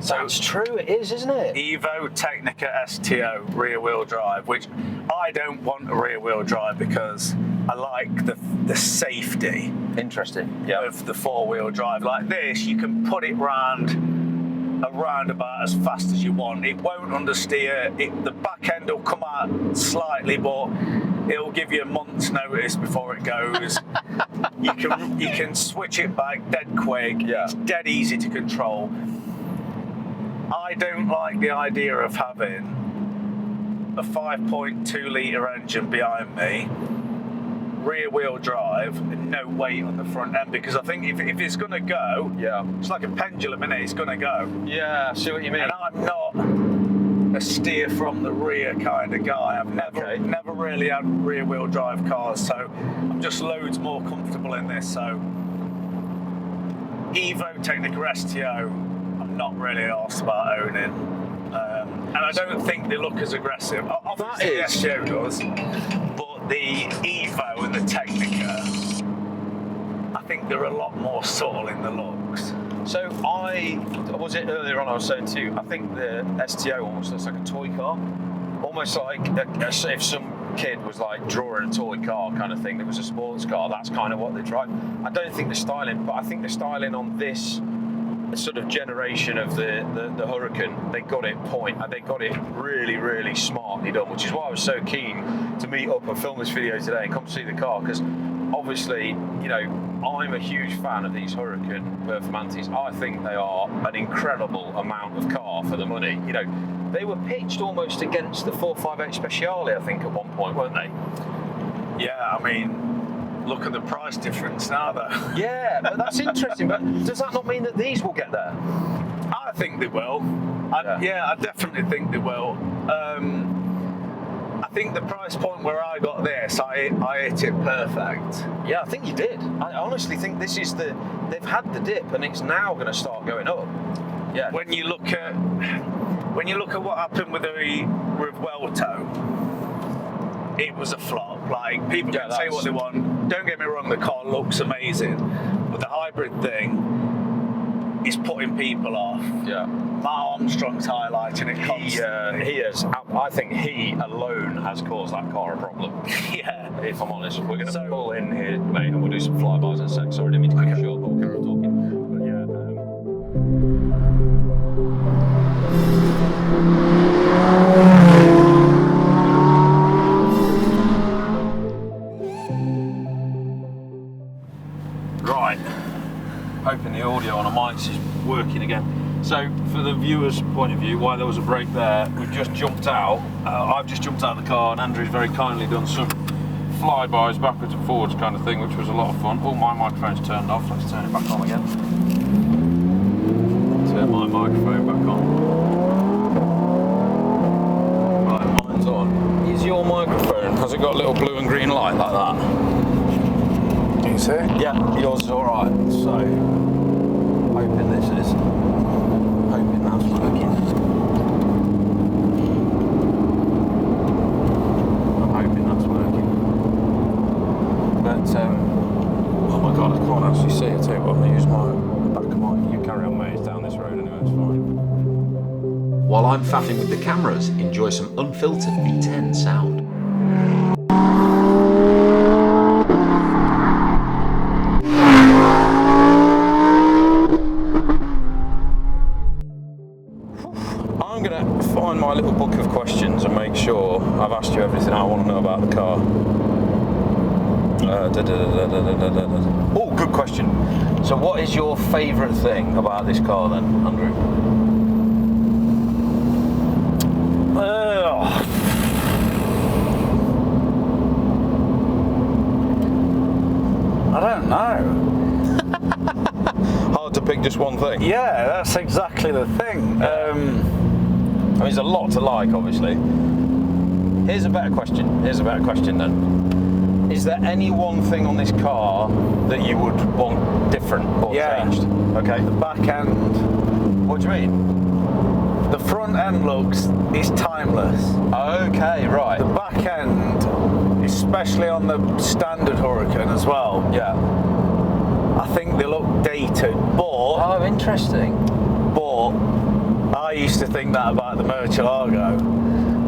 [SPEAKER 3] So
[SPEAKER 2] That's true, it is, isn't it?
[SPEAKER 3] Evo Technica STO rear-wheel drive, which I don't want a rear-wheel drive because I like the safety
[SPEAKER 2] Interesting. Yeah.
[SPEAKER 3] of the four-wheel drive. Like this, you can put it round about as fast as you want. It won't understeer. The back end will come out slightly, but it'll give you a month's notice before it goes. You can switch it back dead quick.
[SPEAKER 2] Yeah.
[SPEAKER 3] It's dead easy to control. I don't like the idea of having a 5.2 litre engine behind me, rear wheel drive, and no weight on the front end, because I think if it's going to go, it's like a pendulum, innit? It's going to go.
[SPEAKER 2] Yeah, I see what you mean.
[SPEAKER 3] And I'm not a steer from the rear kind of guy. I've never really had rear wheel drive cars, so I'm just loads more comfortable in this. So Evo Technica STO, I'm not really asked about owning. And I don't think they look as aggressive. Obviously the STO does, but the Evo and the Technica, I think they're a lot more subtle in the looks.
[SPEAKER 2] So was it earlier on I was saying to you, I think the STO almost looks like a toy car. Almost like if some kid was like drawing a toy car kind of thing that was a sports car, that's kind of what they tried. I don't think the styling, but I think the styling on this sort of generation of the Huracán, they got it they got it really, really smartly done, which is why I was so keen to meet up and film this video today and come see the car, because obviously, you know, I'm a huge fan of these Huracán Performantes. I think they are an incredible amount of car for the money. You know, they were pitched almost against the 458 Speciale, I think, at one point, weren't they?
[SPEAKER 3] Yeah, I mean, look at the price difference now, though.
[SPEAKER 2] Yeah, but that's interesting. But does that not mean that these will get there?
[SPEAKER 3] I think they will. I definitely think they will. think the price point where I got this, I hit it perfect.
[SPEAKER 2] Yeah, I think you did. I honestly think this is they've had the dip and it's now going to start going up. Yeah.
[SPEAKER 3] When you look at what happened with the Revuelto, it was a flop. Like, people can say what they want. Don't get me wrong, the car looks amazing, but the hybrid thing is putting people off.
[SPEAKER 2] Yeah.
[SPEAKER 3] Matt Armstrong's highlighting it constantly.
[SPEAKER 2] He is. I think he alone has caused that car a problem.
[SPEAKER 3] Yeah.
[SPEAKER 2] If I'm honest, we're going to pull in here, mate, and we'll do some flybys in a sec. Sorry, I didn't mean to cut you short, but we'll carry on talking. But yeah. Right. Hoping the audio on the mics is working again. So, for the viewer's point of view, why there was a break there, we've just jumped out. I've just jumped out of the car, and Andrew's very kindly done some flybys backwards and forwards kind of thing, which was a lot of fun. Oh, my microphone's turned off. Let's turn it back on again. Turn my microphone back on. Right, mine's on. Is your microphone, has it got a little blue and green light like that?
[SPEAKER 3] Is it?
[SPEAKER 2] Yeah, yours is alright. So, hoping this is. Hoping that's working. I'm hoping that's working. But, oh my god, I can't actually see it. Tell you what, I'm going to use my back of my. You carry on, mate. It's down this road anyway, it's fine.
[SPEAKER 1] While I'm faffing with the cameras, enjoy some unfiltered V10 sound.
[SPEAKER 2] I'm going to find my little book of questions and make sure I've asked you everything I want to know about the car. Oh, good question. So what is your favourite thing about this car then, Andrew?
[SPEAKER 3] I don't know.
[SPEAKER 2] Hard to pick just one thing.
[SPEAKER 3] Yeah, that's exactly the thing.
[SPEAKER 2] I mean, there's a lot to like, obviously. Here's a better question then. Is there any one thing on this car that you would want different or changed? Okay.
[SPEAKER 3] The back end.
[SPEAKER 2] What do you mean?
[SPEAKER 3] The front end it's timeless.
[SPEAKER 2] Okay, right.
[SPEAKER 3] The back end, especially on the standard Huracan as well,
[SPEAKER 2] Yeah.
[SPEAKER 3] I think they look dated, but
[SPEAKER 2] Oh, interesting.
[SPEAKER 3] I used to think that about the Murcielago,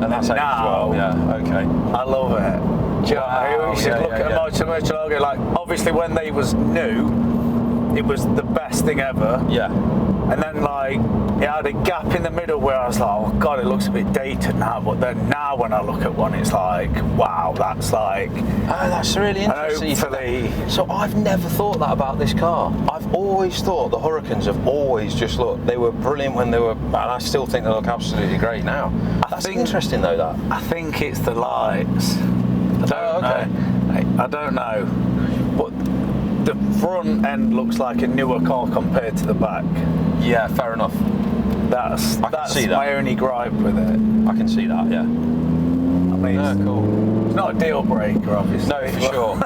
[SPEAKER 2] And that's how you as well. Yeah. Okay.
[SPEAKER 3] I love it. Do you know,
[SPEAKER 2] Wow,
[SPEAKER 3] you should
[SPEAKER 2] yeah,
[SPEAKER 3] look
[SPEAKER 2] yeah,
[SPEAKER 3] at a Murcielago, like, obviously when they was new, it was the best thing ever.
[SPEAKER 2] Yeah.
[SPEAKER 3] And then, like, it had a gap in the middle where I was like, oh god, it looks a bit dated now. But then now when I look at one, it's like, wow, that's like.
[SPEAKER 2] Oh, that's really interesting.
[SPEAKER 3] Hopefully.
[SPEAKER 2] So I've never thought that about this car. I've always thought the Huracans have always just looked. They were brilliant when they were, and I still think they look absolutely great now. That's interesting though. That.
[SPEAKER 3] I think it's the lights. I don't know. But the front end looks like a newer car compared to the back.
[SPEAKER 2] Yeah, fair enough.
[SPEAKER 3] That's
[SPEAKER 2] see that.
[SPEAKER 3] my only gripe with it.
[SPEAKER 2] I can see that. Yeah.
[SPEAKER 3] I mean,
[SPEAKER 2] Cool.
[SPEAKER 3] it's not a deal breaker, obviously.
[SPEAKER 2] No, for sure.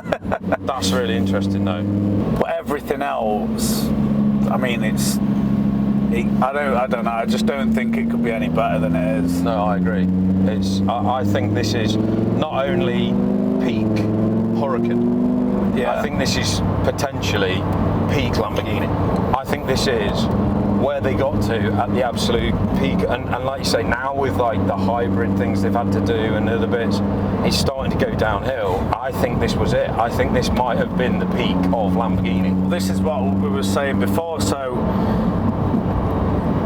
[SPEAKER 2] That's really interesting though.
[SPEAKER 3] But everything else, I mean, I don't know. I just don't think it could be any better than it is.
[SPEAKER 2] No, I agree. I think this is not only peak Huracan.
[SPEAKER 3] Yeah.
[SPEAKER 2] I think this is potentially peak Lamborghini. I think this is where they got to at the absolute peak, and like you say, now with like the hybrid things they've had to do and other bits, it's starting to go downhill. I think this was it. I think this might have been the peak of Lamborghini.
[SPEAKER 3] This is what we were saying before. So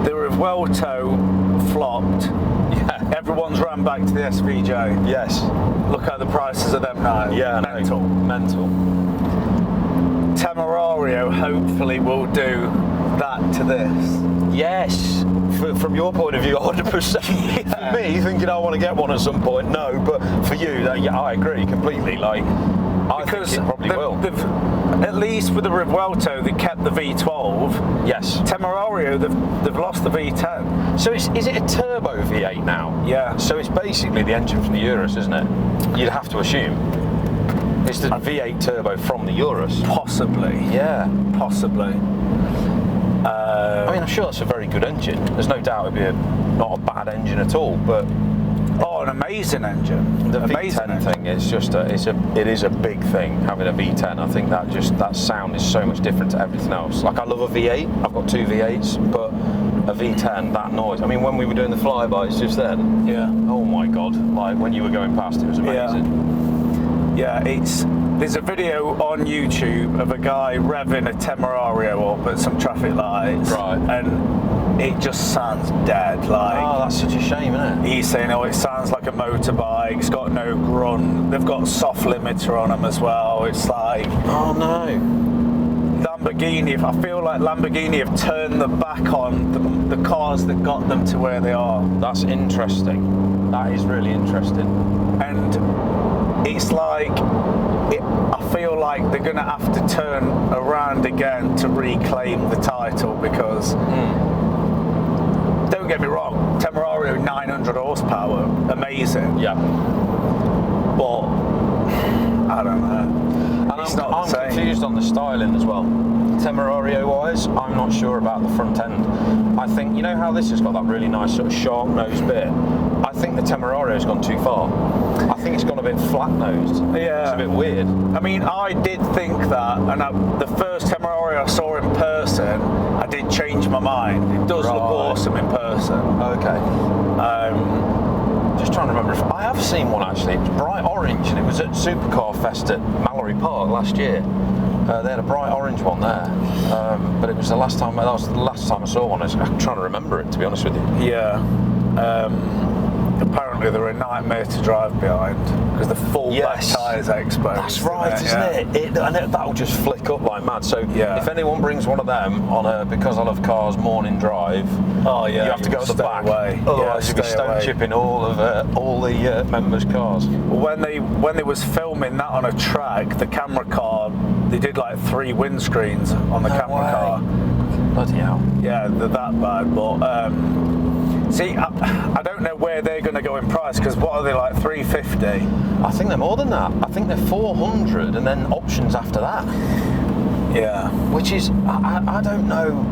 [SPEAKER 3] the Revuelto flopped.
[SPEAKER 2] Yeah.
[SPEAKER 3] Everyone's ran back to the SVJ.
[SPEAKER 2] Yes.
[SPEAKER 3] Look at the prices of them now.
[SPEAKER 2] Yeah.
[SPEAKER 3] Mental.
[SPEAKER 2] Mental.
[SPEAKER 3] Temerario hopefully will do that to this.
[SPEAKER 2] Yes. From your point of view, 100%.
[SPEAKER 3] Yeah.
[SPEAKER 2] For me, thinking I want to get one at some point, no. But for you, yeah, I agree completely. Like, I think it probably will.
[SPEAKER 3] at least with the Revuelto, they kept the V12.
[SPEAKER 2] Yes.
[SPEAKER 3] Temerario, they've lost the V10.
[SPEAKER 2] So is it a turbo V8 now?
[SPEAKER 3] Yeah.
[SPEAKER 2] So it's basically the engine from the Urus, isn't it? You'd have to assume. It's the V8 turbo from the Urus.
[SPEAKER 3] Possibly.
[SPEAKER 2] Yeah.
[SPEAKER 3] Possibly.
[SPEAKER 2] I mean, I'm sure that's a very good engine. There's no doubt it'd be not a bad engine at all, but
[SPEAKER 3] an amazing engine.
[SPEAKER 2] the
[SPEAKER 3] Amazing
[SPEAKER 2] V10
[SPEAKER 3] engine.
[SPEAKER 2] thing is just it is a big thing having a V10. I think that sound is so much different to everything else. Like I love a V8. I've got 2 V8s, but a V10, that noise. I mean, when we were doing the flybys just then,
[SPEAKER 3] Yeah.
[SPEAKER 2] oh my god! Like when you were going past, it was amazing.
[SPEAKER 3] Yeah, there's a video on YouTube of a guy revving a Temerario up at some traffic lights.
[SPEAKER 2] Right.
[SPEAKER 3] And it just sounds dead. Like,
[SPEAKER 2] Oh, that's such a shame, isn't it?
[SPEAKER 3] he's saying, it sounds like a motorbike, it's got no grunt, they've got soft limiter on them as well. It's like,
[SPEAKER 2] Oh no.
[SPEAKER 3] Lamborghini, I feel like Lamborghini have turned the back on the cars that got them to where they are.
[SPEAKER 2] That's interesting. That is really interesting.
[SPEAKER 3] And it's like, I feel like they're going to have to turn around again to reclaim the title because, don't get me wrong, Temerario 900 horsepower, amazing,
[SPEAKER 2] Yeah.
[SPEAKER 3] but I don't know.
[SPEAKER 2] And
[SPEAKER 3] It's not the
[SPEAKER 2] I'm
[SPEAKER 3] same.
[SPEAKER 2] confused on the styling as well. Temerario wise, I'm not sure about the front end. I think, you know how this has got that really nice sort of sharp nose bit? I think the Temerario's gone too far. I think it's gone a bit flat nosed.
[SPEAKER 3] Yeah.
[SPEAKER 2] It's a bit weird.
[SPEAKER 3] I mean, I did think that, and the first Temerario I saw in person, I did change my mind. It does look
[SPEAKER 2] Right.
[SPEAKER 3] awesome in person.
[SPEAKER 2] Okay. Just trying to remember if I have seen one actually. It was bright orange and it was at Supercar Fest at Mallory Park last year. They had a bright orange one there, but it was that was the last time I saw one. I'm trying to remember it, to be honest with you.
[SPEAKER 3] Yeah. Apparently they're a nightmare to drive behind because the full
[SPEAKER 2] Yes.
[SPEAKER 3] back tyres are exposed.
[SPEAKER 2] That's right, isn't it? That'll just flick up like mad. So
[SPEAKER 3] Yeah.
[SPEAKER 2] if anyone brings one of them on a Because I Love Cars morning drive,
[SPEAKER 3] Oh yeah.
[SPEAKER 2] you have to go at the
[SPEAKER 3] stay
[SPEAKER 2] back.
[SPEAKER 3] away.
[SPEAKER 2] Otherwise, you'll be
[SPEAKER 3] stay
[SPEAKER 2] stone
[SPEAKER 3] away.
[SPEAKER 2] chipping all the members' cars.
[SPEAKER 3] When they was filming that on a track, the camera car, they did like 3 windscreens on the camera
[SPEAKER 2] way.
[SPEAKER 3] car.
[SPEAKER 2] Bloody hell.
[SPEAKER 3] Yeah, they're that bad. But see, I don't know where they're going to go in price because what are they, like 350?
[SPEAKER 2] I think they're more than that. I think they're 400 and then options after that.
[SPEAKER 3] Yeah.
[SPEAKER 2] Which is, I don't know.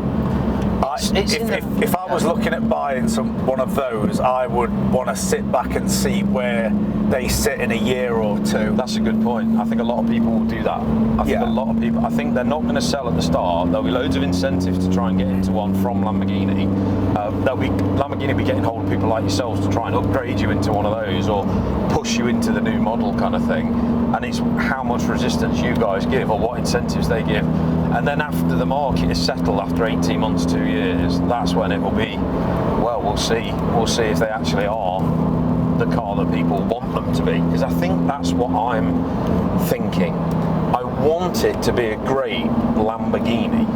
[SPEAKER 3] If I was looking at buying one of those, I would want to sit back and see where they sit in a year or 2.
[SPEAKER 2] That's a good point. I think a lot of people will do that. I think they're not going to sell at the start. There'll be loads of incentives to try and get into one from Lamborghini. Lamborghini will be getting hold of people like yourselves to try and upgrade you into one of those or push you into the new model kind of thing. And it's how much resistance you guys give or what incentives they give. And then after the market is settled after 18 months, 2 years, that's when it will be, well, we'll see. We'll see if they actually are the car that people want them to be. Because I think that's what I'm thinking. I want it to be a great Lamborghini,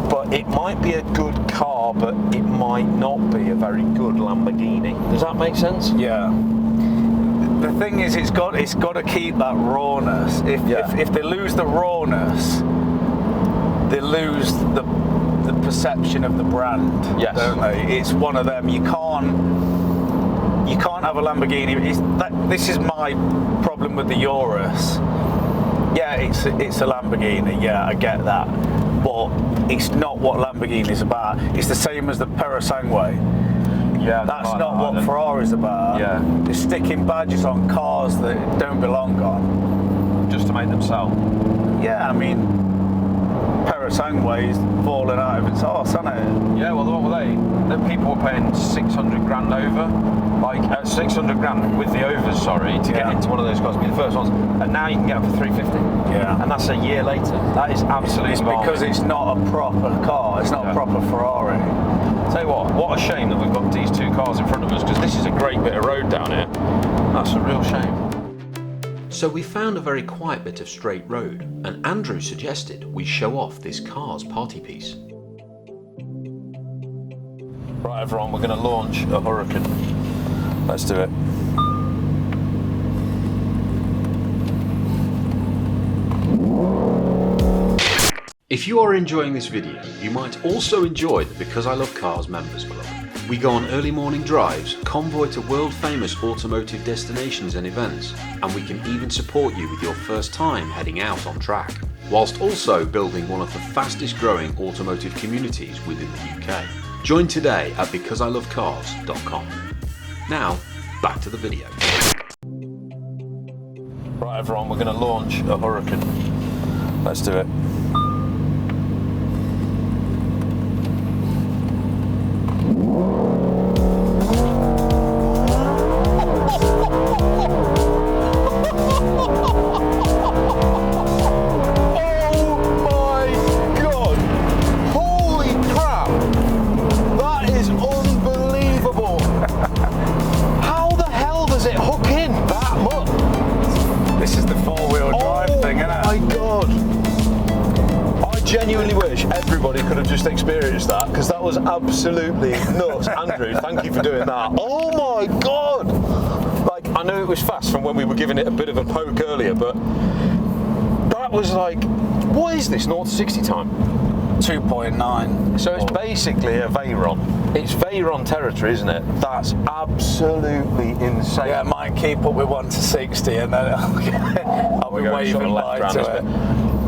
[SPEAKER 2] but it might be a good car, but it might not be a very good Lamborghini. Does that make sense?
[SPEAKER 3] Yeah. The thing is, it's got to keep that rawness. If they lose the rawness, they lose the perception of the brand,
[SPEAKER 2] Yes.
[SPEAKER 3] don't they? It's one of them. You can't have a Lamborghini. This is my problem with the Urus. Yeah, it's a Lamborghini. Yeah, I get that, but it's not what Lamborghini's about. It's the same as the Perasangwe.
[SPEAKER 2] Yeah,
[SPEAKER 3] That's not what Ferrari's about.
[SPEAKER 2] Yeah.
[SPEAKER 3] They're sticking badges on cars that don't belong on.
[SPEAKER 2] Just to make them sell.
[SPEAKER 3] Yeah, I mean, Perasangwe's fallen out of its arse, hasn't it?
[SPEAKER 2] Yeah, well, what were they? The people were paying 600 grand over, like 600 grand with the overs, sorry, to get into one of those cars, be the first ones, and now you can get them for 350.
[SPEAKER 3] Yeah.
[SPEAKER 2] And that's a year later. That is absolutely
[SPEAKER 3] It's because it's not a proper car. It's not a proper Ferrari.
[SPEAKER 2] Tell you what a shame that we've got these 2 cars in front of us, because this is a great bit of road down here. That's a real shame.
[SPEAKER 1] So we found a very quiet bit of straight road, and Andrew suggested we show off this car's party piece.
[SPEAKER 2] Right, everyone, we're going to launch a Huracán. Let's do it.
[SPEAKER 1] If you are enjoying this video, you might also enjoy the Because I Love Cars Members Club. We go on early morning drives, convoy to world famous automotive destinations and events, and we can even support you with your first time heading out on track, whilst also building one of the fastest growing automotive communities within the UK. Join today at becauseIlovecars.com. Now, back to the video.
[SPEAKER 2] Right, everyone, we're going to launch a Huracán. Let's do it. Genuinely wish everybody could have just experienced that, because that was absolutely nuts. Andrew, thank you for doing that. Oh my god! Like, I know it was fast from when we were giving it a bit of a poke earlier, but that was like, what is this 0 to 60 time?
[SPEAKER 3] 2.9.
[SPEAKER 2] So it's basically a Veyron. It's Veyron territory, isn't it? That's absolutely insane.
[SPEAKER 3] Yeah, it might keep up with 1 to 60 and then I'll be waving by to it.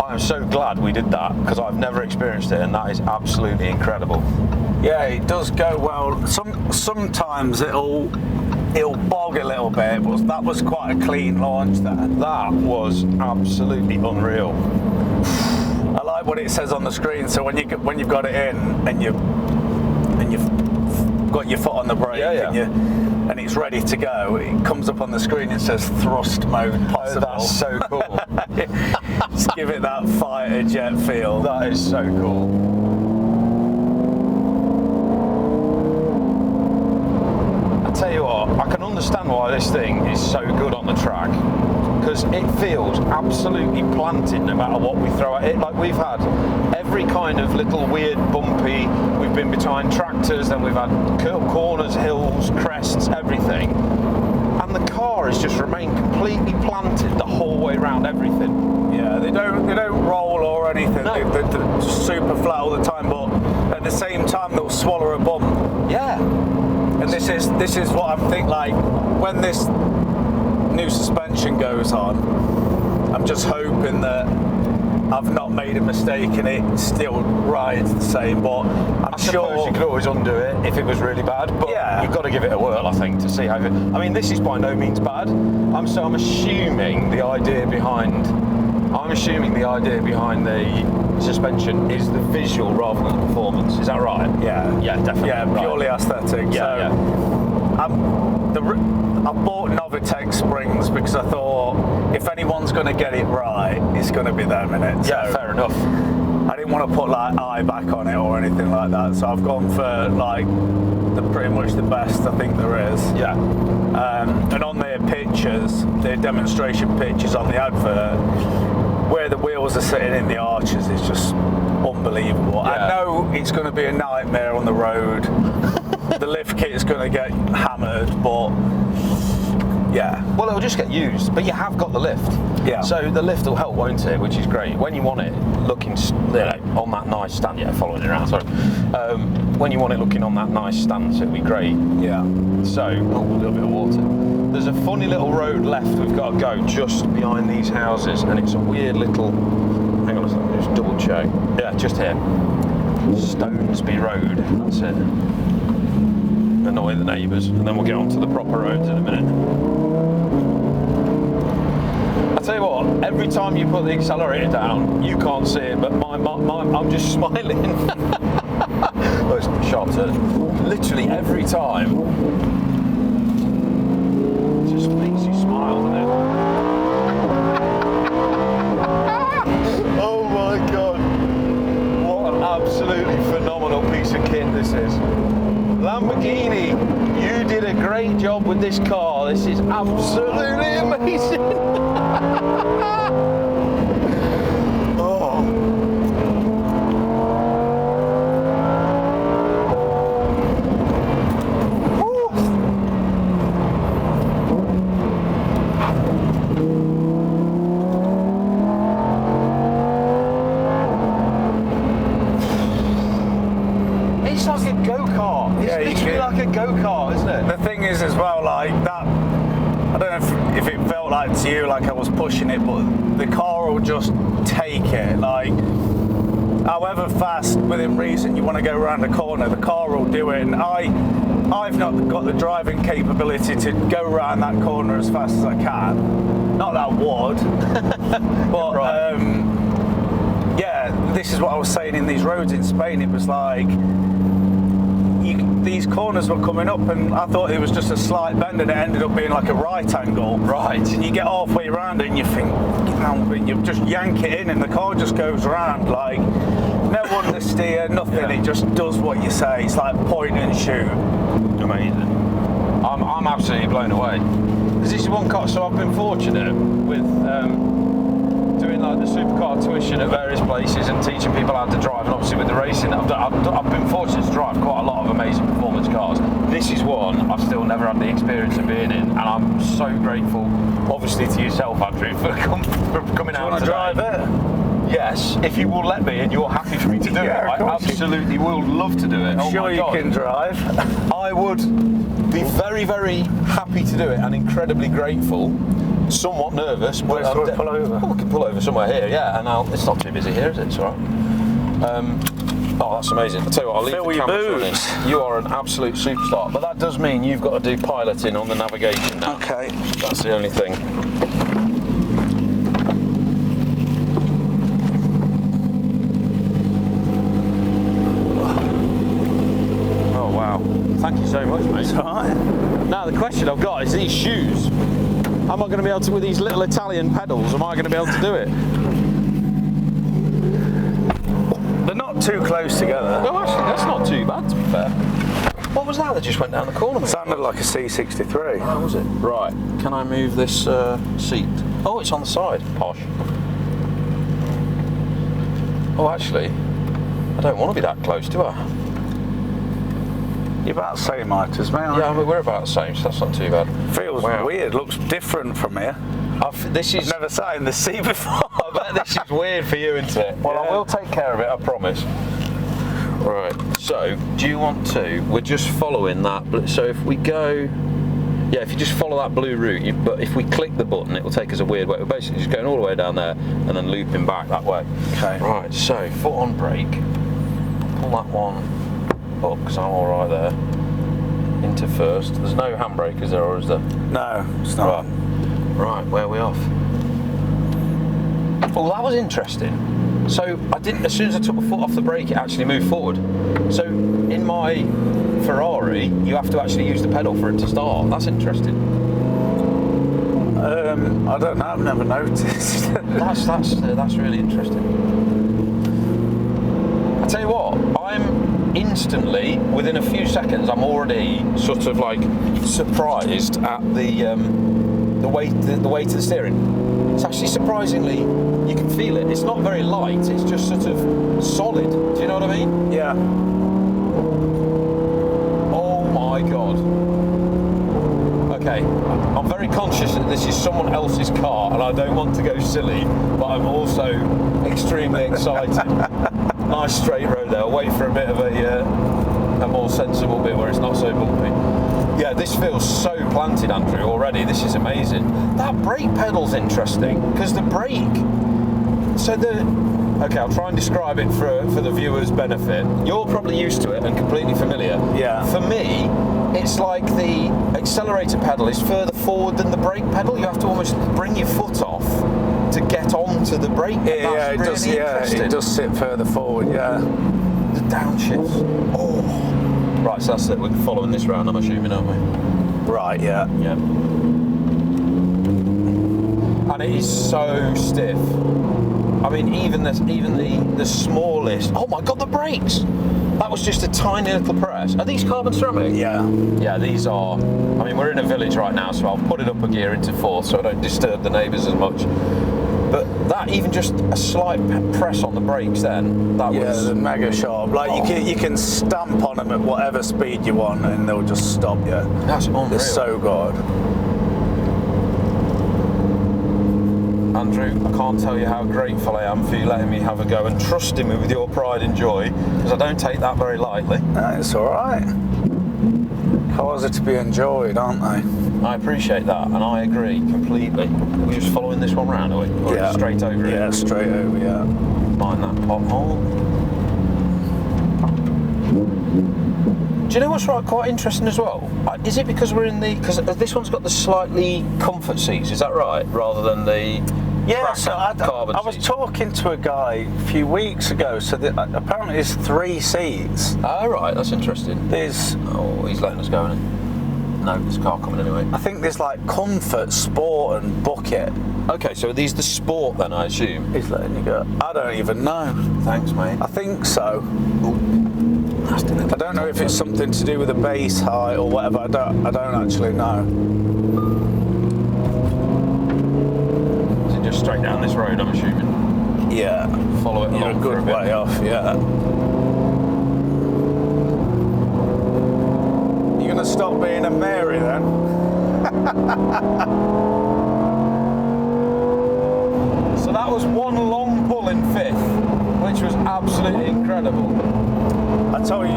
[SPEAKER 2] I'm so glad we did that, because I've never experienced it, and that is absolutely incredible.
[SPEAKER 3] Yeah, it does go well. Sometimes it'll bog a little bit, but that was quite a clean launch there.
[SPEAKER 2] That was absolutely unreal.
[SPEAKER 3] I like what it says on the screen. So when you've got it in and you've got your foot on the brake, and it's ready to go, it comes up on the screen. It says thrust mode possible.
[SPEAKER 2] Oh, that's so cool.
[SPEAKER 3] Just give it that fighter jet feel.
[SPEAKER 2] That is so cool. I tell you what, I can understand why this thing is so good on the track, because it feels absolutely planted no matter what we throw at it. Like, we've had every kind of little weird bumpy, we've been behind tractors, then we've had corners, hills, crests, everything. And the car has just remained completely planted the whole way around everything.
[SPEAKER 3] Yeah, they don't roll or anything.
[SPEAKER 2] No.
[SPEAKER 3] They're super flat all the time, but at the same time they'll swallow a bump.
[SPEAKER 2] Yeah.
[SPEAKER 3] And this is what I'm thinking. Like, when this new suspension goes on, I'm just hoping that I've not made a mistake and it still rides the same, but I'm
[SPEAKER 2] Suppose you could always undo it if it was really bad, but
[SPEAKER 3] yeah,
[SPEAKER 2] you've got to give it a whirl, I think, to see how it... I mean, this is by no means bad. I'm assuming the idea behind the suspension is the visual rather than the performance. Is that right?
[SPEAKER 3] Yeah.
[SPEAKER 2] Yeah, definitely.
[SPEAKER 3] Yeah,
[SPEAKER 2] right.
[SPEAKER 3] purely aesthetic.
[SPEAKER 2] Yeah,
[SPEAKER 3] I bought Novitec springs because I thought if anyone's going to get it right, it's going to be them, innit?
[SPEAKER 2] Yeah, fair enough.
[SPEAKER 3] I didn't want to put like eye back on it or anything like that, so I've gone for like pretty much the best I think there is.
[SPEAKER 2] Yeah.
[SPEAKER 3] And on their pictures, their demonstration pictures on the advert, where the wheels are sitting in the arches is just unbelievable.
[SPEAKER 2] Yeah.
[SPEAKER 3] I know it's going to be a nightmare on the road. The lift kit is going to get hammered, but yeah.
[SPEAKER 2] Well, it'll just get used, but you have got the lift.
[SPEAKER 3] Yeah.
[SPEAKER 2] So the lift will help, won't it? Which is great. When you want it looking, on that nice stand, following it around, sorry. When you want it looking on that nice stance, it'll be great.
[SPEAKER 3] Yeah.
[SPEAKER 2] So, a little bit of water. There's a funny little road left we've got to go just behind these houses, and it's a weird little, hang on a second, just double check. Yeah, just here. Stonesby Road, that's it. Annoy the neighbours, and then we'll get onto the proper roads in a minute. I tell you what, every time you put the accelerator down, you can't see it, but I'm just smiling. Well, it's a sharp turn. Literally every time. It just makes you smile, doesn't it? Oh my god. What an absolutely phenomenal piece of kit this is. Lamborghini, you did a great job with this car. This is absolutely amazing. Oh.
[SPEAKER 3] I was pushing it, but the car will just take it. Like, however fast within reason you want to go around a corner, the car will do it. And I've not got the driving capability to go around that corner as fast as I can. Not that I would, but yeah, this is what I was saying in these roads in Spain. It was like these corners were coming up, and I thought it was just a slight bend, and it ended up being like a right angle.
[SPEAKER 2] Right.
[SPEAKER 3] And you get halfway around it, and you think, you just yank it in, and the car just goes around like no understeer, nothing.
[SPEAKER 2] Yeah.
[SPEAKER 3] It just does what you say. It's like point and shoot.
[SPEAKER 2] Amazing. I'm absolutely blown away. Because this is one car, so I've been fortunate with doing like the supercar tuition at various places and teaching people how to drive, and obviously with the racing, I've been fortunate to drive quite a lot of amazing performance cars. This is one I've still never had the experience of being in, and I'm so grateful, obviously to yourself, Andrew, for coming out
[SPEAKER 3] Want to
[SPEAKER 2] today.
[SPEAKER 3] drive it?
[SPEAKER 2] Yes, if you will let me and you're happy for me to do it, I absolutely will love to do it.
[SPEAKER 3] I'm sure you can drive.
[SPEAKER 2] I would be very, very happy to do it and incredibly grateful. Somewhat nervous, but
[SPEAKER 3] Where's we pull over?
[SPEAKER 2] Oh, we can pull over somewhere here, yeah. And it's not too busy here, is it? It's all right. Oh, that's amazing. I'll tell you what, I'll leave the cameras running. You are an absolute superstar, but that does mean you've got to do piloting on the navigation now.
[SPEAKER 3] Okay.
[SPEAKER 2] That's the only thing. Oh wow! Thank you so much, mate.
[SPEAKER 3] It's all right.
[SPEAKER 2] Now the question I've got is these shoes. Am I going to be able to, with these little Italian pedals, am I going to be able to do it?
[SPEAKER 3] They're not too close together.
[SPEAKER 2] No, actually, that's not too bad, to be fair. What was that just went down the corner, mate?
[SPEAKER 3] Sounded like a C63.
[SPEAKER 2] Oh, was it? Right. Can I move this seat? Oh, it's on the side. Posh. Oh, actually, I don't want to be that close, do I?
[SPEAKER 3] You're about the same height as me, aren't
[SPEAKER 2] Yeah, I
[SPEAKER 3] you?
[SPEAKER 2] mean, we're about the same, so that's not too bad.
[SPEAKER 3] Feels
[SPEAKER 2] Wow.
[SPEAKER 3] weird. Looks different from here.
[SPEAKER 2] This is.
[SPEAKER 3] I've never sat in the seat before.
[SPEAKER 2] I bet this is weird for you, isn't it? Well, I
[SPEAKER 3] Yeah.
[SPEAKER 2] will take care of it, I promise. Right, so do you want to? We're just following that. So if we go, yeah, if you just follow that blue route, but if we click the button, it will take us a weird way. We're basically just going all the way down there and then looping back that way.
[SPEAKER 3] Okay.
[SPEAKER 2] Right, so foot on brake. Pull that one up because I'm all right there. Into first. There's no handbrake, is there, or is there?
[SPEAKER 3] No, it's not.
[SPEAKER 2] Right, where are we off? Oh, that was interesting. So I didn't. As soon as I took my foot off the brake, it actually moved forward. So in my Ferrari, you have to actually use the pedal for it to start. That's interesting.
[SPEAKER 3] I don't know. I've never noticed.
[SPEAKER 2] That's really interesting. I tell you what, I'm instantly, within a few seconds, I'm already sort of like surprised at the weight of the steering. It's actually surprisingly, you can feel it. It's not very light. It's just sort of solid. Do you know what I mean?
[SPEAKER 3] Yeah.
[SPEAKER 2] Oh my god. Okay, I'm very conscious that this is someone else's car and I don't want to go silly, but I'm also extremely excited. Nice straight road there. I'll wait for a bit of a more sensible bit where it's not so bumpy. Yeah, this feels so planted, Andrew, already. This is amazing. That brake pedal's interesting, because the brake... Okay, I'll try and describe it for the viewer's benefit. You're probably used to it and completely familiar.
[SPEAKER 3] Yeah.
[SPEAKER 2] For me, it's like the accelerator pedal is further forward than the brake pedal. You have to almost bring your foot off to get onto the brake.
[SPEAKER 3] Yeah, it does. Yeah, it does sit further forward. Yeah.
[SPEAKER 2] The downshift. Oh. Right, so that's it. We're following this round, I'm assuming, aren't we?
[SPEAKER 3] Right. Yeah.
[SPEAKER 2] Yeah. And it is so stiff. I mean, even the smallest. Oh my god, the brakes! That was just a tiny little press. Are these carbon ceramic?
[SPEAKER 3] Yeah.
[SPEAKER 2] Yeah, these are. I mean, we're in a village right now, so I'll put it up a gear into fourth so I don't disturb the neighbours as much. But that, even just a slight press on the brakes then, that was...
[SPEAKER 3] Yeah, mega sharp. Like, you can stamp on them at whatever speed you want and they'll just stop you.
[SPEAKER 2] That's unreal.
[SPEAKER 3] They're so good.
[SPEAKER 2] Andrew, I can't tell you how grateful I am for you letting me have a go and trusting me with your pride and joy, because I don't take that very lightly.
[SPEAKER 3] No, it's all right. Cars are to be enjoyed, aren't they?
[SPEAKER 2] I appreciate that, and I agree completely. We're just following this one round, are we? Or
[SPEAKER 3] Yeah.
[SPEAKER 2] straight over it?
[SPEAKER 3] Yeah, straight over, yeah.
[SPEAKER 2] Mind that pothole. Do you know what's quite interesting as well? Is it because we're in the... Because this one's got the slightly comfort seats, is that right? Rather than the...
[SPEAKER 3] Yeah, so
[SPEAKER 2] carbon
[SPEAKER 3] I was
[SPEAKER 2] seats.
[SPEAKER 3] talking to a guy a few weeks ago, so apparently there's 3 seats.
[SPEAKER 2] Oh, right, that's interesting.
[SPEAKER 3] There's,
[SPEAKER 2] Oh, he's letting us go, isn't he? No, there's a car coming anyway.
[SPEAKER 3] I think there's like comfort, sport and bucket.
[SPEAKER 2] Okay, so are these the sport then, I assume?
[SPEAKER 3] He's letting you go. I don't even know.
[SPEAKER 2] Thanks, mate.
[SPEAKER 3] I think so. I don't know if it's something to do with the base height or whatever. I don't actually know.
[SPEAKER 2] Is it just straight down this road, I'm assuming?
[SPEAKER 3] Yeah.
[SPEAKER 2] Follow it
[SPEAKER 3] You're
[SPEAKER 2] along
[SPEAKER 3] a
[SPEAKER 2] for
[SPEAKER 3] good
[SPEAKER 2] bit.
[SPEAKER 3] way off, yeah. You gonna stop being a Mary then?
[SPEAKER 2] So that was one long pull in 5th, which was absolutely incredible.
[SPEAKER 3] I tell you,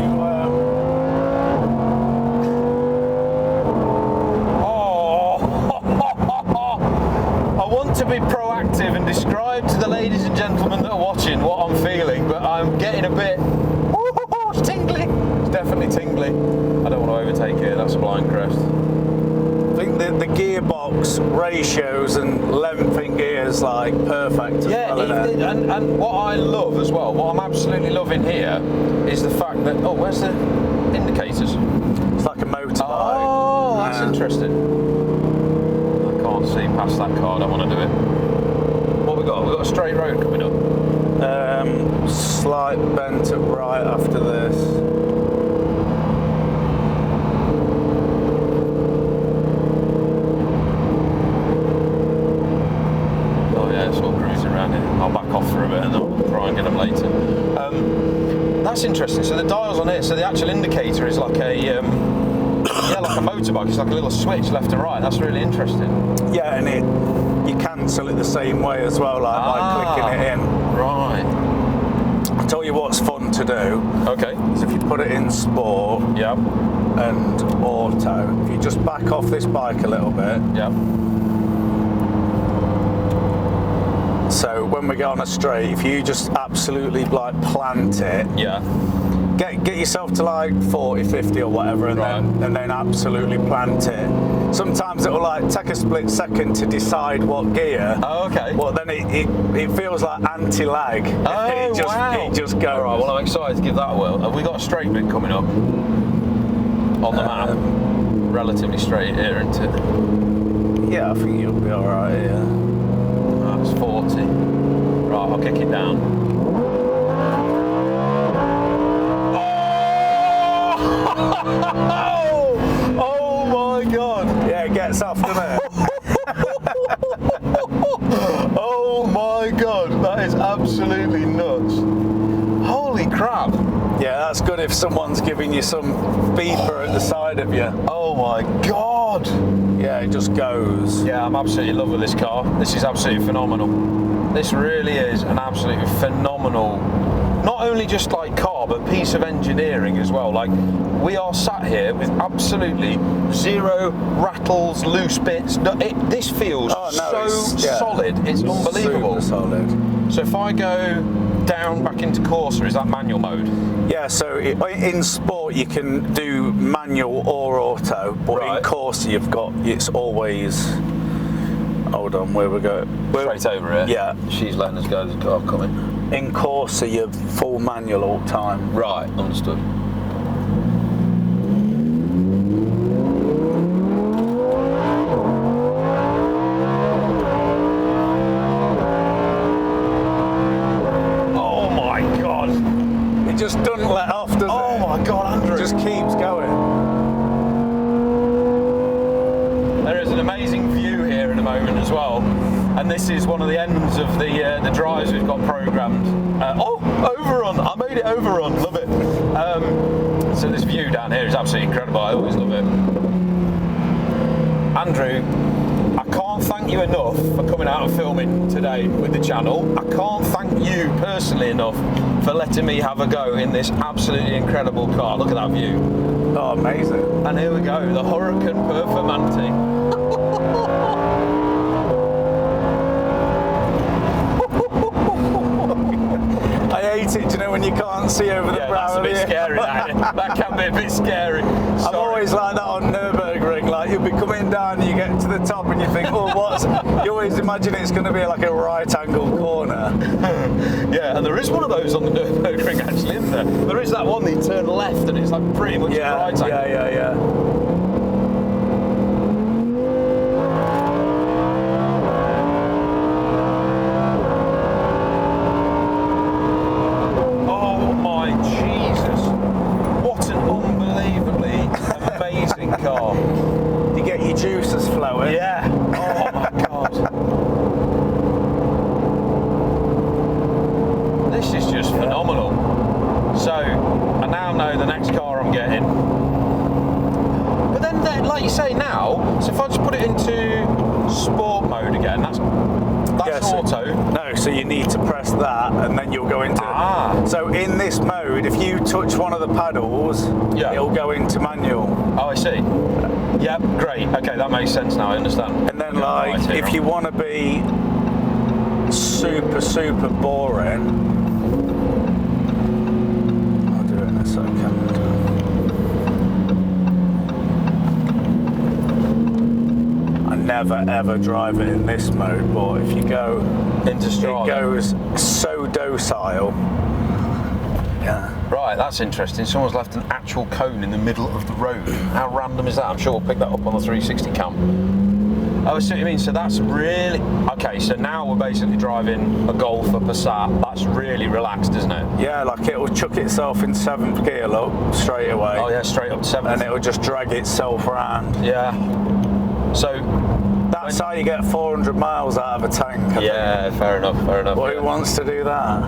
[SPEAKER 2] I want to be proactive and describe to the ladies and gentlemen that are watching what I'm feeling, but I'm getting a bit... It's tingly. It's definitely tingly. I don't want to overtake here, that's a blind crest.
[SPEAKER 3] I think the gearbox ratios and length in gears like perfect as
[SPEAKER 2] Yeah,
[SPEAKER 3] well, isn't it?
[SPEAKER 2] and what I love as well, what I'm absolutely loving here, is the fact that... Oh, where's the indicators?
[SPEAKER 3] It's like a motorbike.
[SPEAKER 2] Oh, that's interesting. I can't see past that car, I don't want to do it. What we got? We've got a straight road coming up.
[SPEAKER 3] Slight bend to right after this.
[SPEAKER 2] Oh yeah, it's all cruising around here. I'll back off for a bit and then we'll try and get them later. That's interesting. So the dials on here, so the actual indicator is like a... yeah, like a motorbike. It's like a little switch left and right. That's really interesting.
[SPEAKER 3] Yeah, and you cancel it the same way as well, like by clicking it in.
[SPEAKER 2] Right.
[SPEAKER 3] I'll tell you what's fun to do.
[SPEAKER 2] Okay.
[SPEAKER 3] Is if you put it in sport
[SPEAKER 2] Yep.
[SPEAKER 3] and auto, if you just back off this bike a little bit.
[SPEAKER 2] Yep.
[SPEAKER 3] So when we go on a straight, if you just absolutely like plant it,
[SPEAKER 2] Yeah.
[SPEAKER 3] get yourself to like 40, 50 or whatever, and then absolutely plant it. Sometimes it'll like take a split second to decide what gear.
[SPEAKER 2] Oh, okay.
[SPEAKER 3] But then it feels like anti-lag.
[SPEAKER 2] Oh,
[SPEAKER 3] it just,
[SPEAKER 2] wow.
[SPEAKER 3] It just goes.
[SPEAKER 2] All right, well, I'm excited to give that a whirl. Have we got a straight bit coming up on the map? Relatively straight here, isn't it?
[SPEAKER 3] Yeah, I think you'll be all right here.
[SPEAKER 2] That's 40. Right, I'll kick it down. Oh my God!
[SPEAKER 3] Yeah, it gets off, doesn't it?
[SPEAKER 2] Oh my God, that is absolutely nuts. Holy crap.
[SPEAKER 3] Yeah, that's good if someone's giving you some beeper at the side of you.
[SPEAKER 2] Oh my God.
[SPEAKER 3] Yeah, it just goes.
[SPEAKER 2] Yeah, I'm absolutely in love with this car. This is absolutely phenomenal. This really is an absolutely phenomenal, not only just like car, but piece of engineering as well. Like, we are sat here with absolutely zero rattles, loose bits. This feels solid. It's unbelievable.
[SPEAKER 3] Super solid.
[SPEAKER 2] So if I go down back into Corsa, is that manual mode?
[SPEAKER 3] Yeah, so in sport you can do manual or auto, but in Corsa it's always... Hold on, where we go?
[SPEAKER 2] Straight over it?
[SPEAKER 3] Yeah.
[SPEAKER 2] She's letting us go, there's a car coming.
[SPEAKER 3] In Corsa you're full manual all the time.
[SPEAKER 2] Right, understood. Oh my God!
[SPEAKER 3] It just doesn't let off, does it?
[SPEAKER 2] Oh my God, Andrew!
[SPEAKER 3] It just keeps going.
[SPEAKER 2] There is an amazing view here in a moment as well, and this is one of the ends of the drives we've got programmed. Overrun! I made it overrun. Love it. So this view down here is absolutely incredible. I always love it. Andrew, I can't thank you enough for coming out and filming today with the channel. I can't thank you personally enough for letting me have a go in this absolutely incredible car. Look at that view.
[SPEAKER 3] Oh, amazing.
[SPEAKER 2] And here we go, the Huracán Performante.
[SPEAKER 3] I hate it, do you know, when you can't see over the brow
[SPEAKER 2] That's a
[SPEAKER 3] of
[SPEAKER 2] bit
[SPEAKER 3] you?
[SPEAKER 2] scary, that can be a bit scary.
[SPEAKER 3] I'm always like that on Nürburgring, like you'll be coming down and you get to the top and you think, oh, what's... You always imagine it's going to be like a right angle corner.
[SPEAKER 2] Yeah, and there is one of those on the Nürburgring actually, isn't there? There is that one that you turn left and it's like pretty much right angle.
[SPEAKER 3] Yeah.
[SPEAKER 2] Oh my Jesus. What an unbelievably amazing car.
[SPEAKER 3] You get your juices flowing.
[SPEAKER 2] Yeah. Oh my God. This is just phenomenal. So, I now know the next car I'm getting. But then, like you say now, so if I just put it into sport mode again, that's auto.
[SPEAKER 3] No, so you need to press that and then you'll go into... So in this mode, if you touch one of the paddles, it'll go into manual.
[SPEAKER 2] Oh, I see. Yep, great. Okay, that makes sense now, I understand.
[SPEAKER 3] And then if you want to be super boring, I'll do it in a second. I never ever drive it in this mode, but if you go
[SPEAKER 2] into Strada,
[SPEAKER 3] it goes so docile. Yeah.
[SPEAKER 2] Right, that's interesting. Someone's left an actual cone in the middle of the road. How random is that? I'm sure we'll pick that up on the 360 cam. Oh, I see what you mean. So that's really... Okay, so now we're basically driving a Golf, a Passat. That's really relaxed, isn't it?
[SPEAKER 3] Yeah, like it will chuck itself in 7th gear, look, straight away.
[SPEAKER 2] Oh yeah, straight up to 7th.
[SPEAKER 3] And it will just drag itself around.
[SPEAKER 2] Yeah. So...
[SPEAKER 3] That's how you get 400 miles out of a tank, I think.
[SPEAKER 2] Fair enough.
[SPEAKER 3] Well, who wants to do that?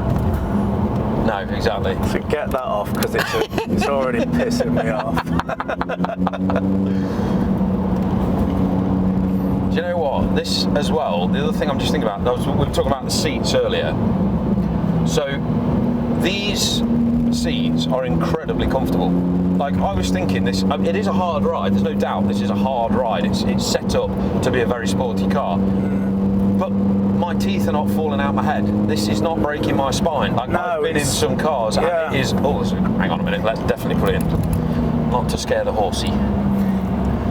[SPEAKER 2] No, exactly.
[SPEAKER 3] So get that off, because it's already pissing me off.
[SPEAKER 2] Do you know what? This as well, the other thing I'm just thinking about, we were talking about the seats earlier. So these seats are incredibly comfortable. Like, I was thinking this, it is a hard ride, there's no doubt this is a hard ride. It's set up to be a very sporty car. But my teeth are not falling out my head. This is not breaking my spine. Like, I've been in some cars and it is... Oh, hang on a minute, let's definitely put it in. Not to scare the horsey.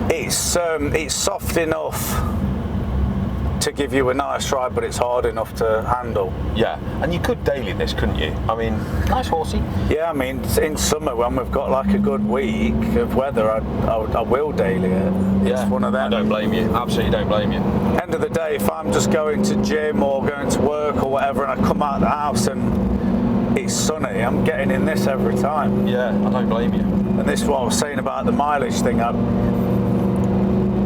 [SPEAKER 3] It's soft enough to give you a nice ride, but it's hard enough to handle.
[SPEAKER 2] Yeah, and you could daily this, couldn't you? I mean, nice horsey.
[SPEAKER 3] Yeah, I mean, in summer when we've got like a good week of weather, I will daily it. It's one of them.
[SPEAKER 2] I don't blame you. Absolutely don't blame you.
[SPEAKER 3] End of the day, if I'm just going to gym or going to work or whatever, and I come out of the house and it's sunny, I'm getting in this every time.
[SPEAKER 2] Yeah, I don't blame you.
[SPEAKER 3] And this is what I was saying about the mileage thing.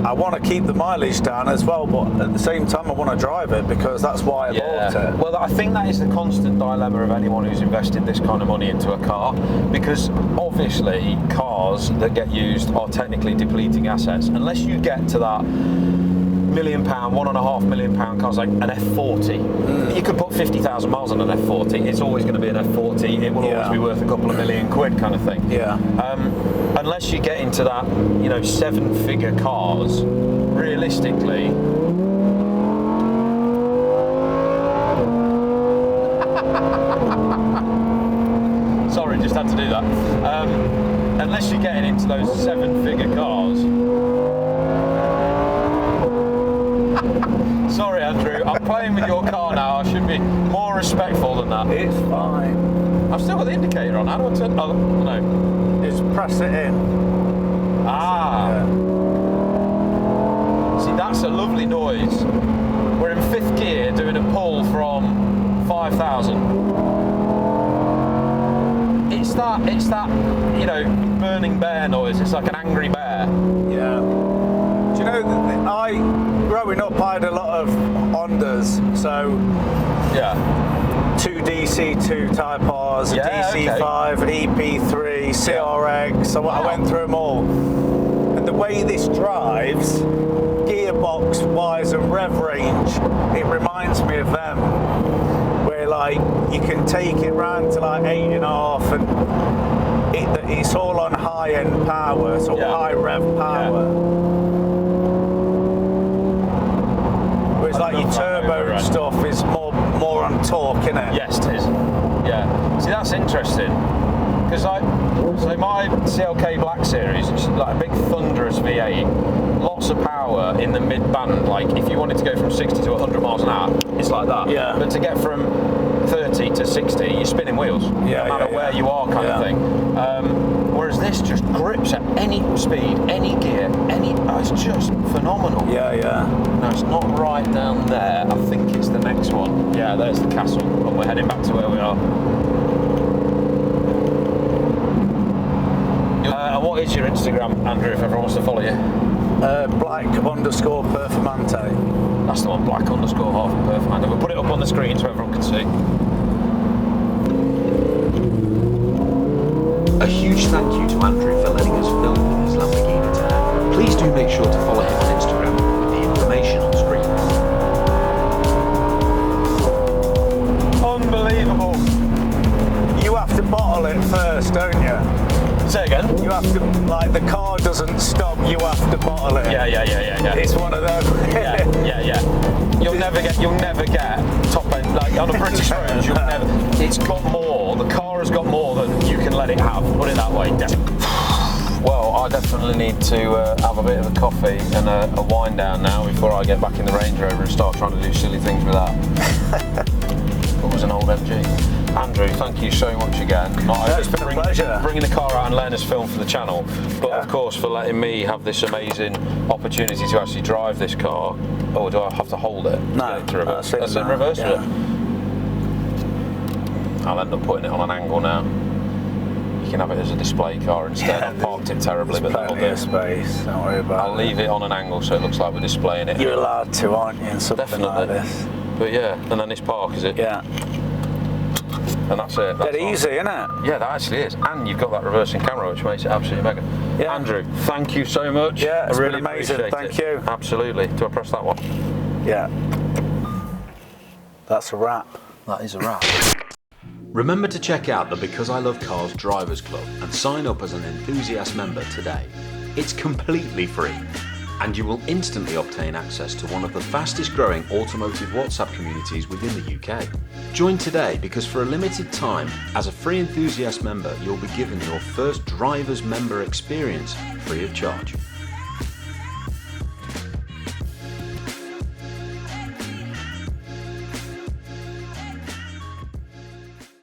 [SPEAKER 3] I want to keep the mileage down as well, but at the same time I want to drive it because that's why I bought it.
[SPEAKER 2] Well, I think that is the constant dilemma of anyone who's invested this kind of money into a car, because obviously cars that get used are technically depleting assets. Unless you get to that £1 million, £1.5 million cars like an F40. You could put 50,000 miles on an F40. It's always going to be an F40. It will always be worth a couple of million quid, kind of thing.
[SPEAKER 3] Yeah.
[SPEAKER 2] Unless you get into that, 7-figure cars, realistically. Sorry, just had to do that. Unless you're getting into those 7-figure cars. Sorry, Andrew, I'm playing with your car now. I should be more respectful than that.
[SPEAKER 3] It's fine.
[SPEAKER 2] I've still got the indicator on. How do I turn? Oh, no.
[SPEAKER 3] Just press it in.
[SPEAKER 2] See, that's a lovely noise. We're in 5th gear doing a pull from 5,000. It's that, burning bear noise. It's like an angry bear.
[SPEAKER 3] Yeah. Do you know, growing up, I had a lot of Hondas, so...
[SPEAKER 2] Yeah.
[SPEAKER 3] 2 DC2 Type Rs, a DC5, an EP3, CRX, so I went through them all. And the way this drives, gearbox wise and rev range, it reminds me of them. Where like, you can take it round to like 8.5 and it's all on high-end power, so high rev power. Whereas like your turbo and stuff is more on torque, innit?
[SPEAKER 2] Yes, it is. Yeah. See, that's interesting. Because so my CLK Black Series, it's like a big thunderous V8, lots of power in the mid-band. Like if you wanted to go from 60 to 100 miles an hour, it's like that.
[SPEAKER 3] Yeah.
[SPEAKER 2] But to get from 30 to 60, you're spinning wheels, no matter where you are, kind of thing. Whereas this just grips at any speed, any gear, it's just phenomenal.
[SPEAKER 3] Yeah, yeah.
[SPEAKER 2] No, it's not right down there. I think it's the next one. Yeah, there's the castle, and we're heading back to where we are. What is your Instagram, Andrew, if everyone wants to follow you?
[SPEAKER 3] Black_Performante.
[SPEAKER 2] That's the one, Black_Performante. We'll put it up on the screen so everyone can see.
[SPEAKER 1] A huge thank you to Andrew for letting us film with his Lamborghini today. Please do make sure to follow him on Instagram with the information on screen.
[SPEAKER 3] Unbelievable. You have to bottle it first, don't you?
[SPEAKER 2] Say again?
[SPEAKER 3] You have to, like, the car doesn't stop, you have to bottle it.
[SPEAKER 2] Yeah.
[SPEAKER 3] It's one of them.
[SPEAKER 2] yeah. You'll never get top end, like on a British road, you'll never, it's got more, the car has got more than you can let it have, put it that way. Well, I definitely need to have a bit of a coffee and a wind down now before I get back in the Range Rover and start trying to do silly things with that. What was an old MG? Andrew, thank you so much again.
[SPEAKER 3] It's been a pleasure.
[SPEAKER 2] Bringing the car out and letting us film for the channel, but of course for letting me have this amazing opportunity to actually drive this car. Oh, do I have to hold it?
[SPEAKER 3] No.
[SPEAKER 2] To reverse.
[SPEAKER 3] That's
[SPEAKER 2] it, reverse
[SPEAKER 3] yeah.
[SPEAKER 2] it. I'll end up putting it on an angle now. You can have it as a display car instead. I've parked it terribly, but that'll do.
[SPEAKER 3] Space. Don't worry about it.
[SPEAKER 2] I'll leave it on an angle so it looks like we're displaying it.
[SPEAKER 3] You're allowed to, aren't you, in something
[SPEAKER 2] Definitely.
[SPEAKER 3] like this?
[SPEAKER 2] But yeah, and then this park, is it?
[SPEAKER 3] Yeah.
[SPEAKER 2] And that's it. That's
[SPEAKER 3] Dead easy, isn't it?
[SPEAKER 2] Yeah, that actually is. And you've got that reversing camera, which makes it absolutely mega.
[SPEAKER 3] Yeah.
[SPEAKER 2] Andrew, thank you so much.
[SPEAKER 3] Yeah, it's
[SPEAKER 2] I really
[SPEAKER 3] been amazing.
[SPEAKER 2] appreciate
[SPEAKER 3] Thank
[SPEAKER 2] it.
[SPEAKER 3] you.
[SPEAKER 2] Absolutely. Do I press that one?
[SPEAKER 3] Yeah. That's a wrap.
[SPEAKER 2] That is a wrap.
[SPEAKER 1] Remember to check out the Because I Love Cars Drivers Club and sign up as an enthusiast member today. It's completely free, and you will instantly obtain access to one of the fastest growing automotive WhatsApp communities within the UK. Join today because for a limited time, as a free enthusiast member, you'll be given your first driver's member experience free of charge.